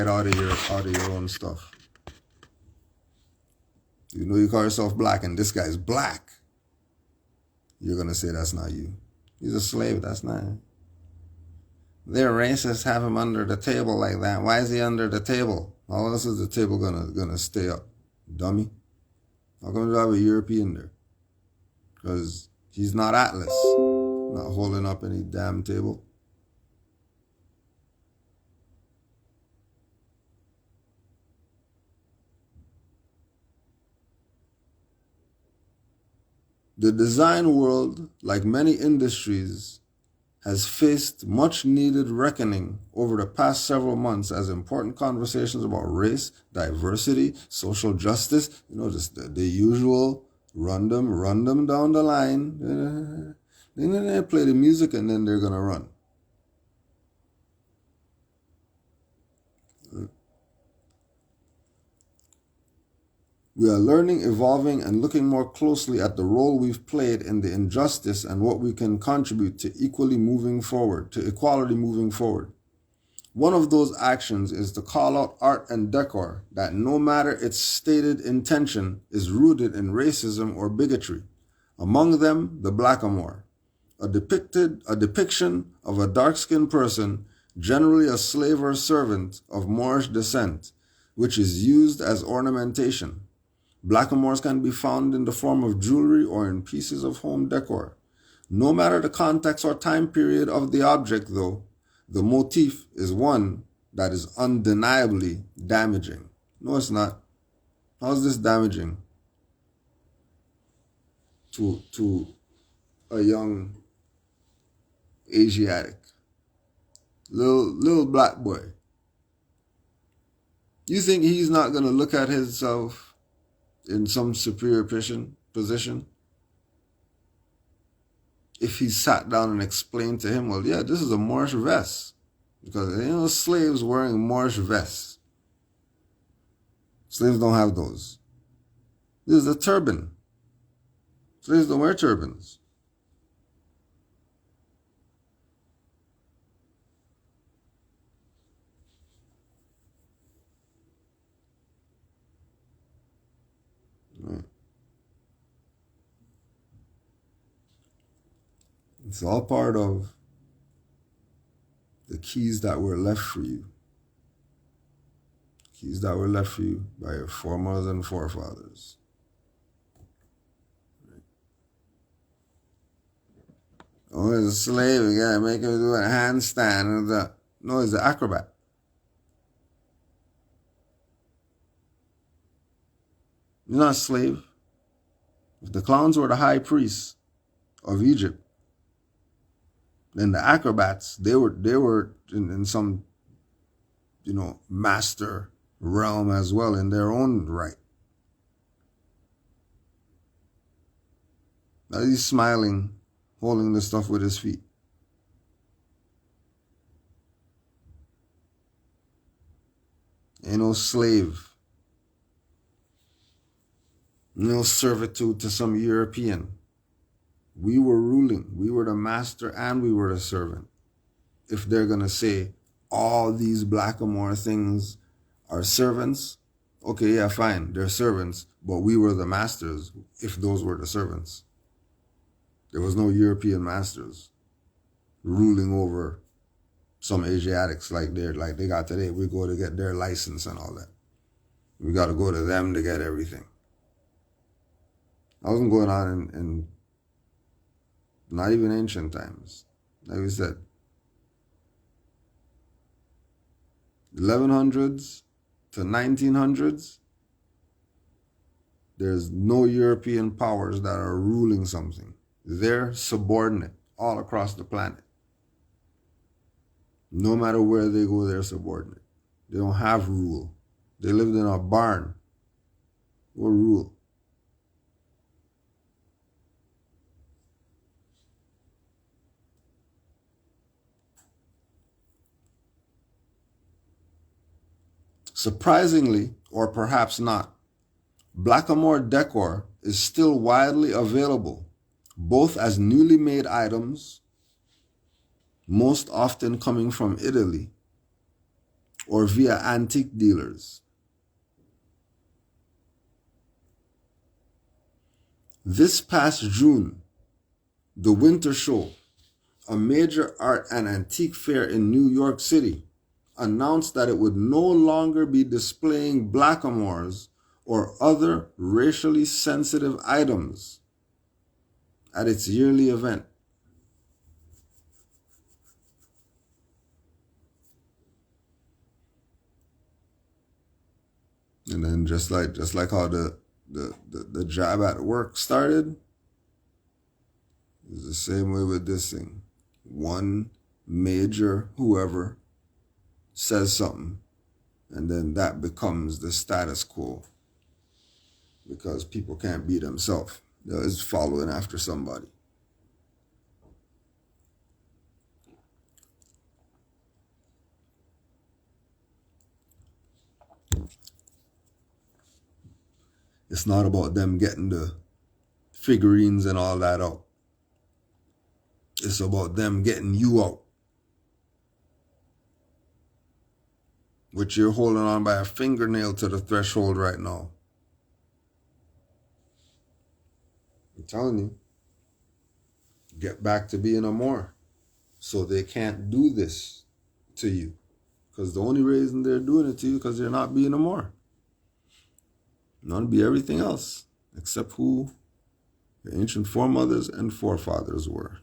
out of your own stuff. You know you call yourself black and this guy's black. You're gonna say that's not you. He's a slave, that's not him. They're racist, have him under the table like that. Why is he under the table? How else is the table gonna stay up? Dummy. How come you have a European there? Because he's not Atlas. Not holding up any damn table. The design world, like many industries, has faced much needed reckoning over the past several months as important conversations about race, diversity, social justice, just the usual run them down the line. Then they play the music and then they're going to run. We are learning, evolving, and looking more closely at the role we've played in the injustice and what we can contribute to equality moving forward. One of those actions is to call out art and decor that, no matter its stated intention, is rooted in racism or bigotry. Among them, the blackamoor, a depiction of a dark-skinned person, generally a slave or servant of Moorish descent, which is used as ornamentation. Blackamoors can be found in the form of jewelry or in pieces of home decor. No matter the context or time period of the object, though, the motif is one that is undeniably damaging. No, it's not. How is this damaging to a young Asiatic, little black boy? You think he's not going to look at himself in some superior position if he sat down and explained to him, well, yeah, this is a Moorish vest, because slaves wearing Moorish vests. Slaves don't have those. This is a turban. Slaves don't wear turbans. Right. It's all part of the keys that were left for you. Keys that were left for you by your foremothers and forefathers. Right. Oh, he's a slave, you gotta make him do a handstand. No, he's an acrobat. You're not a slave. If the clowns were the high priests of Egypt, then the acrobats, they were in some, master realm as well in their own right. Now he's smiling, holding the stuff with his feet. Ain't no slave. No servitude to some European. We were ruling. We were the master and we were the servant. If they're going to say all these blackamoor things are servants, okay, yeah, fine, they're servants, but we were the masters if those were the servants. There was no European masters ruling over some Asiatics like they got today. We go to get their license and all that. We got to go to them to get everything. I wasn't going on in not even ancient times. Like we said, 1100s to 1900s, there's no European powers that are ruling something. They're subordinate all across the planet. No matter where they go, they're subordinate. They don't have rule. They lived in a barn. What rule? Surprisingly, or perhaps not, blackamoor decor is still widely available, both as newly made items, most often coming from Italy, or via antique dealers. This past June, the Winter Show, a major art and antique fair in New York City, announced that it would no longer be displaying blackamoors or other racially sensitive items at its yearly event. And then just like how the job at work started, it's the same way with this thing. one major whoever says something, and then that becomes the status quo because people can't be themselves. They're always following after somebody. It's not about them getting the figurines and all that out. It's about them getting you out. Which you're holding on by a fingernail to the threshold right now. I'm telling you. Get back to being a Moor. So they can't do this to you. Because the only reason they're doing it to you is because they're not being a Moor. You want to be everything else except who the ancient foremothers and forefathers were,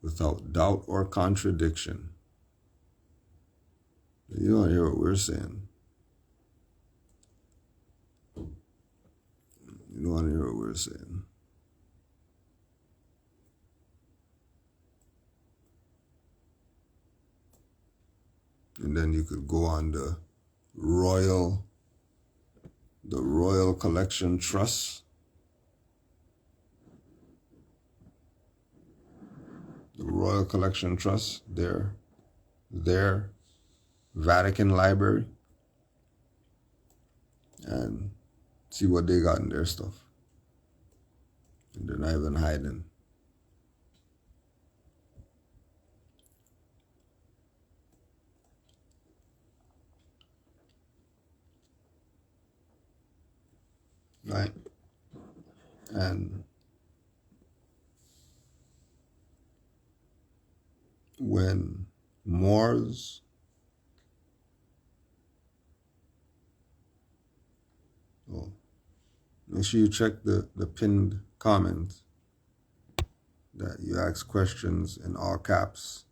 without doubt or contradiction. You don't hear what we're saying. You don't want to hear what we're saying. And then you could go on the Royal Collection Trust. The Royal Collection Trust, their Vatican Library, and see what they got in their stuff. And they're not even hiding. Right? And when Moors make sure you check the pinned comment that you ask questions in all caps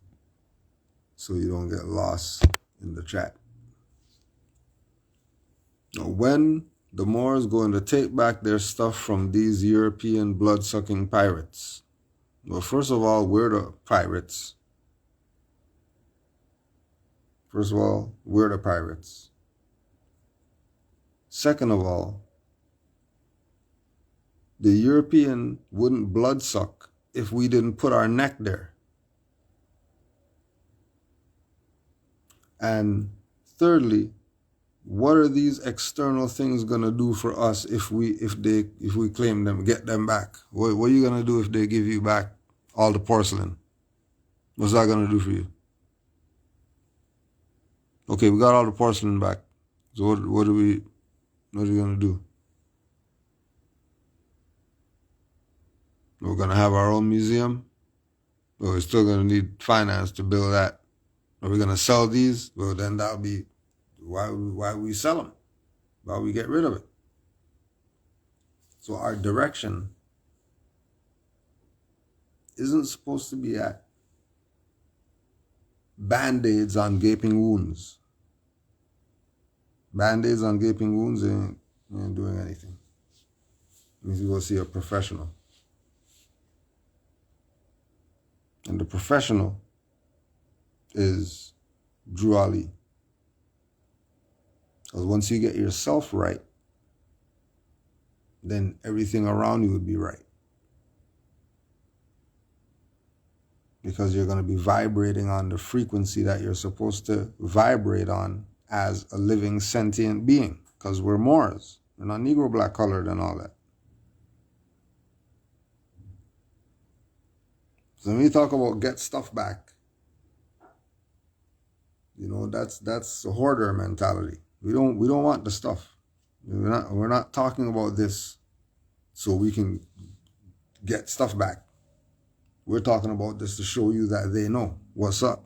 so you don't get lost in the chat. Now, when the Moors going to take back their stuff from these European blood-sucking pirates? Well, first of all, we're the pirates. Second of all, the European wouldn't bloodsuck if we didn't put our neck there. And thirdly, what are these external things gonna do for us if we claim them, get them back? What are you gonna do if they give you back all the porcelain? What's that gonna do for you? Okay, we got all the porcelain back. So what are we gonna do? We're gonna have our own museum, but we're still gonna need finance to build that. Are we gonna sell these? Well, then that'll be why we sell them, why we get rid of it. So our direction isn't supposed to be at Band-Aids on gaping wounds. Band-Aids on gaping wounds ain't doing anything. It means you go see a professional. And the professional is Drew Ali. Because once you get yourself right, then everything around you would be right. Because you're going to be vibrating on the frequency that you're supposed to vibrate on as a living sentient being. Because we're Moors. We're not Negro, black, colored, and all that. So when we talk about get stuff back, that's a hoarder mentality. We don't want the stuff. We're not talking about this so we can get stuff back. We're talking about this to show you that they know what's up.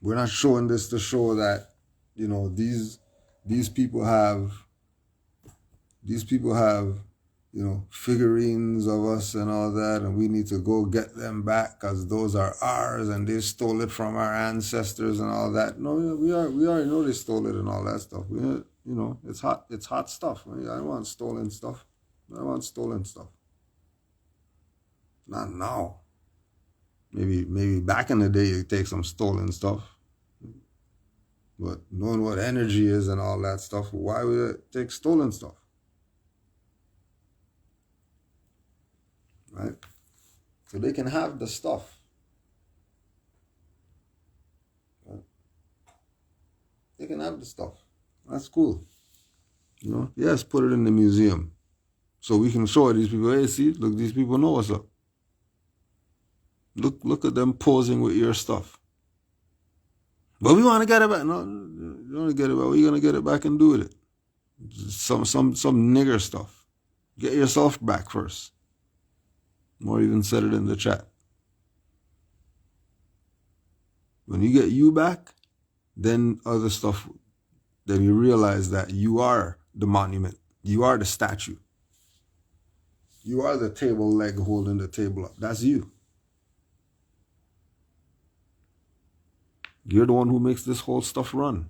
We're not showing this to show that, these people have figurines of us and all that, and we need to go get them back because those are ours and they stole it from our ancestors and all that. No, we already know they stole it and all that stuff. It's hot stuff. I don't want stolen stuff. Not now. Maybe back in the day you take some stolen stuff. But knowing what energy is and all that stuff, why would it take stolen stuff? Right? So they can have the stuff. Right? They can have the stuff. That's cool. You know, yes, put it in the museum. So we can show these people, hey, see, look, these people know what's up. Look at them posing with your stuff. But we want to get it back. No, you want to get it back. What are you going to get it back and do with it? Some nigger stuff. Get yourself back first. Or even said it in the chat. When you get you back, then other stuff, then you realize that you are the monument. You are the statue. You are the table leg holding the table up. That's you. You're the one who makes this whole stuff run.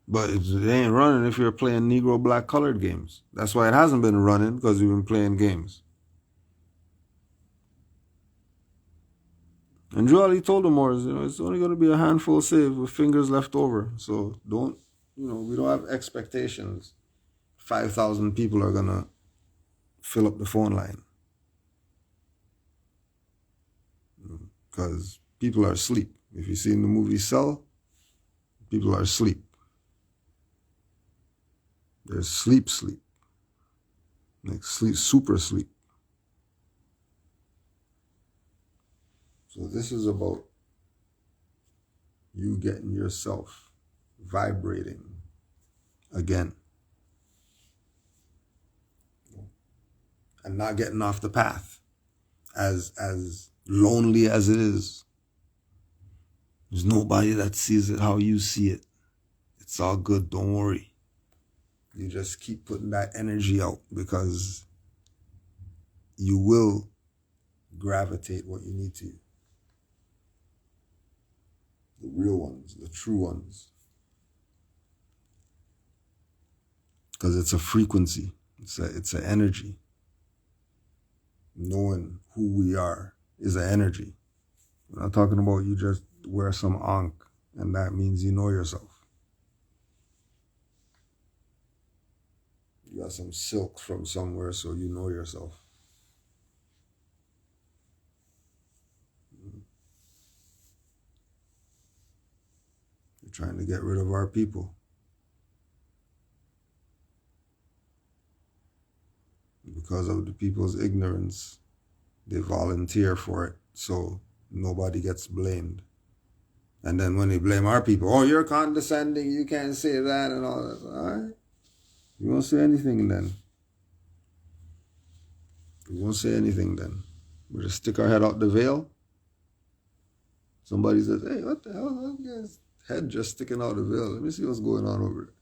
But it ain't running if you're playing Negro black colored games. That's why it hasn't been running, because we've been playing games. And Joel, he told them more, it's only going to be a handful saved with fingers left over. So don't, we don't have expectations. 5,000 people are going to fill up the phone line. Because people are asleep. If you've seen the movie Cell, people are asleep. There's sleep. Like sleep, super sleep. So this is about you getting yourself vibrating again. And not getting off the path. As lonely as it is. There's nobody that sees it how you see it. It's all good, don't worry. You just keep putting that energy out, because you will gravitate what you need to. The real ones, the true ones. Because it's a frequency. It's an energy. Knowing who we are is an energy. I'm not talking about you just wear some ankh and that means you know yourself. You got some silk from somewhere so you know yourself. You're trying to get rid of our people. Because of the people's ignorance, they volunteer for it, so nobody gets blamed. And then when they blame our people, oh, you're condescending, you can't say that and all that. All right. You won't say anything then. We won't say anything then. We'll just stick our head out the veil. Somebody says, hey, what the hell? His head just sticking out the veil. Let me see what's going on over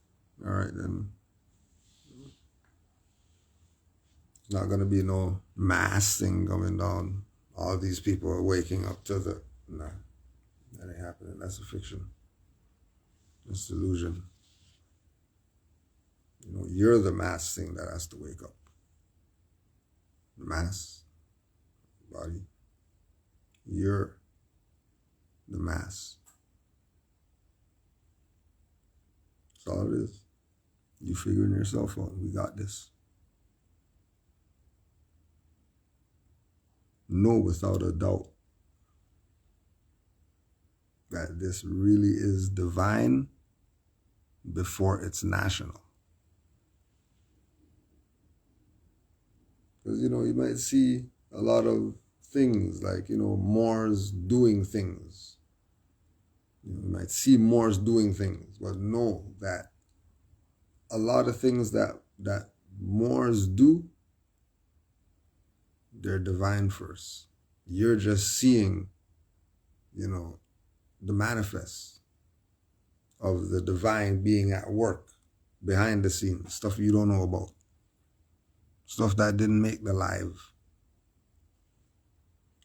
there. All right, then. It's not going to be no mass thing coming down. All these people are waking up to the... Nah, that ain't happening. That's a fiction. It's delusion. You're the mass thing that has to wake up. The mass, body. You're the mass. That's all it is. You figuring yourself out. We got this. Know without a doubt that this really is divine before it's national. Because, you might see a lot of things like, Moors doing things. You might see Moors doing things, but know that a lot of things that Moors do, they're divine first. You're just seeing, the manifest of the divine being at work behind the scenes, stuff you don't know about. Stuff that didn't make the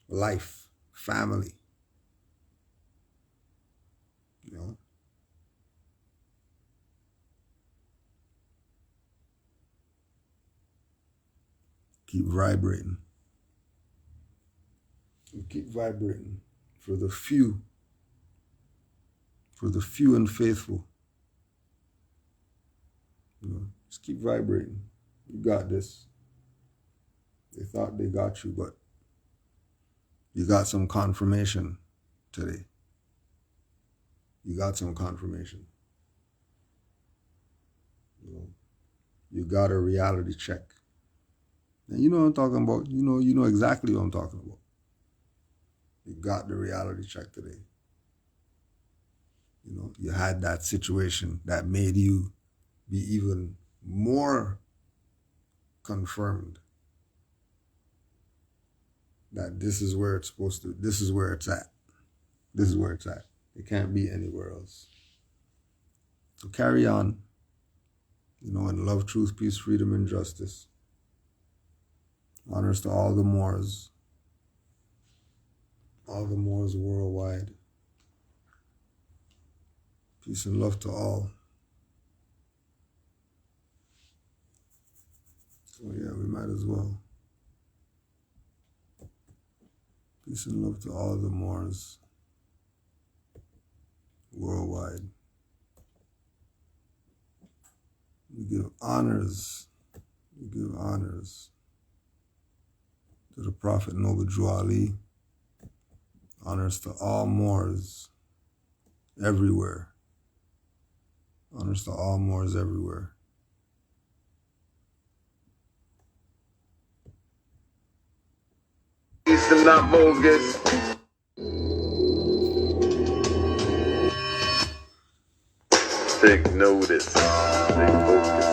life, family. Keep vibrating. So keep vibrating for the few and faithful. You know, just keep vibrating. You got this. They thought they got you, but you got some confirmation today. You got some confirmation. You know, you got a reality check. And you know what I'm talking about. You know exactly what I'm talking about. You got the reality check today. You know, you had that situation that made you be even more confirmed that this is where it's supposed to, this is where it's at. This is where it's at. It can't be anywhere else. So carry on, you know, in love, truth, peace, freedom, and justice. Honors to all the Moors worldwide. Peace and love to all. So yeah, we might as well. Peace and love to all the Moors worldwide. We give honors to the Prophet Noble Drew Ali. Honors to all Moors everywhere. Honors to all Moors everywhere. Peace and not bogus. Take notice. Take focus.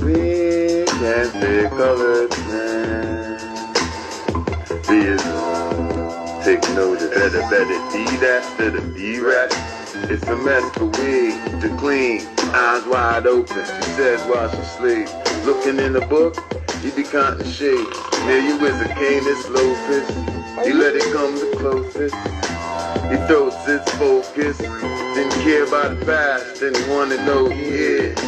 We can't stay colored, man. Be it. Take notice. Better be that, better be right. It's a mess for we to clean. Eyes wide open, she says while she sleeps. Looking in the book, you be counting shapes. Near you is a Canis Lopez. He let it come the closest. He throws his focus. Didn't care about the past, didn't want to know he is.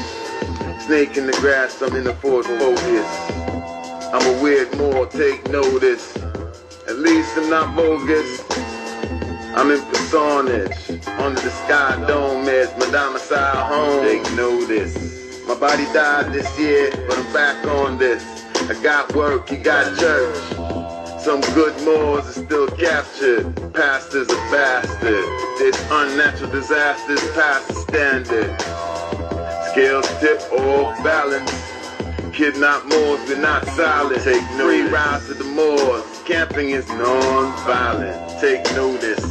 Snake in the grass, I'm in the Ford Focus. I'm a weird Moor, take notice. At least I'm not bogus. I'm in personage. Under the sky dome is my domicile home. Take notice. My body died this year, but I'm back on this. I got work, you got church. Some good Moors are still captured. Pastors are bastard. This unnatural disasters past the standard. Scales tip off balance. Kidnap Moors, we're not silent. Take free rides to the Moors. Camping is non-violent. Take notice.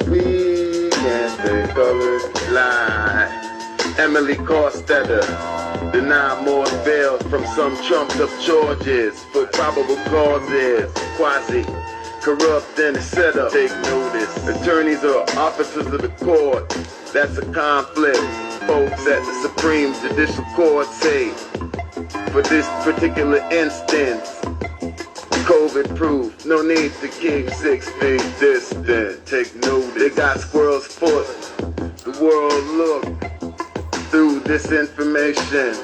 We can't stay colored. Lie. Emily Corstetter. Deny Moors bail from some trumped up charges for probable causes. Quasi. Corrupt and set up. Take notice. Attorneys are officers of the court. That's a conflict. Folks at the Supreme Judicial Court say, for this particular instance, COVID proof, no need to keep 6 feet distant. Take notice. They got squirrel's foot. The world look through this information,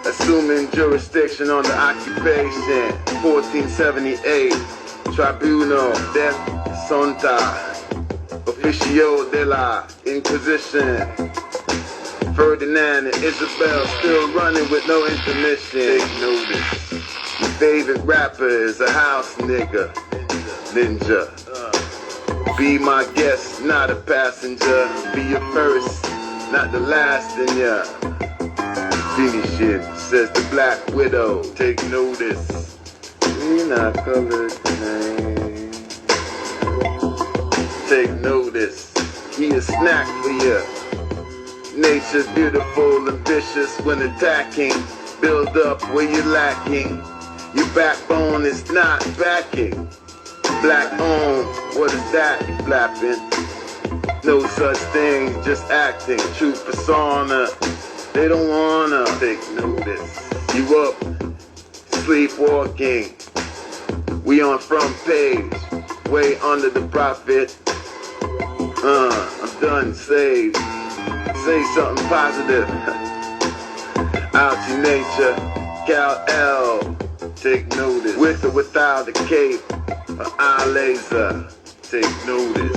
assuming jurisdiction on the occupation. 1478, Tribunal de Sonta, Officio de la Inquisition. Ferdinand and Isabel still running with no intermission. Take notice. Your favorite rapper is a house nigga. Ninja. Be my guest, not a passenger. Be your first, not the last in ya. Finish it, says the Black Widow. Take notice. We not colored, man. Take notice. He a snack for ya. Nature's beautiful and vicious when attacking. Build up where you're lacking. Your backbone is not backing. Black on, what is that you flapping? No such thing, just acting. True persona, they don't wanna take notice. You up, sleepwalking. We on front page, way under the profit. I'm done, saved. Say something positive. Out to nature, Cal L. Take notice. With or without a cape, an eye laser. Take notice.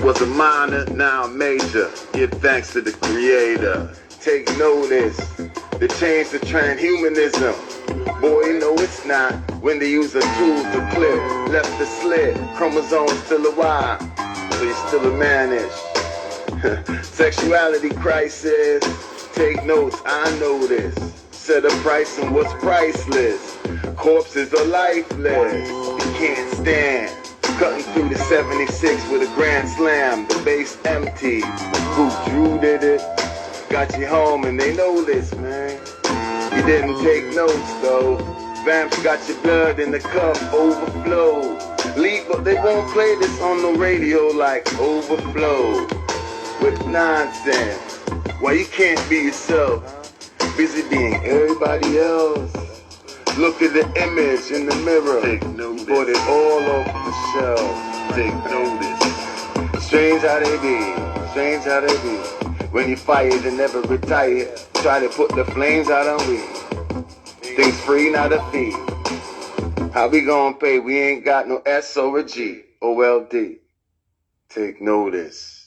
Was a minor, now a major. Give thanks to the creator. Take notice. They changed the transhumanism. Boy, no it's not. When they use a tool to clip, left the slit. Chromosomes still a Y, so you're still a manish. Sexuality crisis. Take notes, I know this. Set a price on what's priceless. Corpses are lifeless. You can't stand. Cutting through the 76 with a grand slam. The base empty. Who Drew did it? Got you home and they know this, man. You didn't take notes though. Vamps got your blood in the cup, overflow. Leap, but they won't play this on the radio like overflow. With nonsense. Why you can't be yourself? Busy being everybody else. Look at the image in the mirror. Take notice. Put it all off the shelf. Take notice. Strange how they be. Strange how they be. When you fire, they never retire. Try to put the flames out on we. Things free, not a fee. How we gonna pay? We ain't got no S or a G. OLD. Take notice.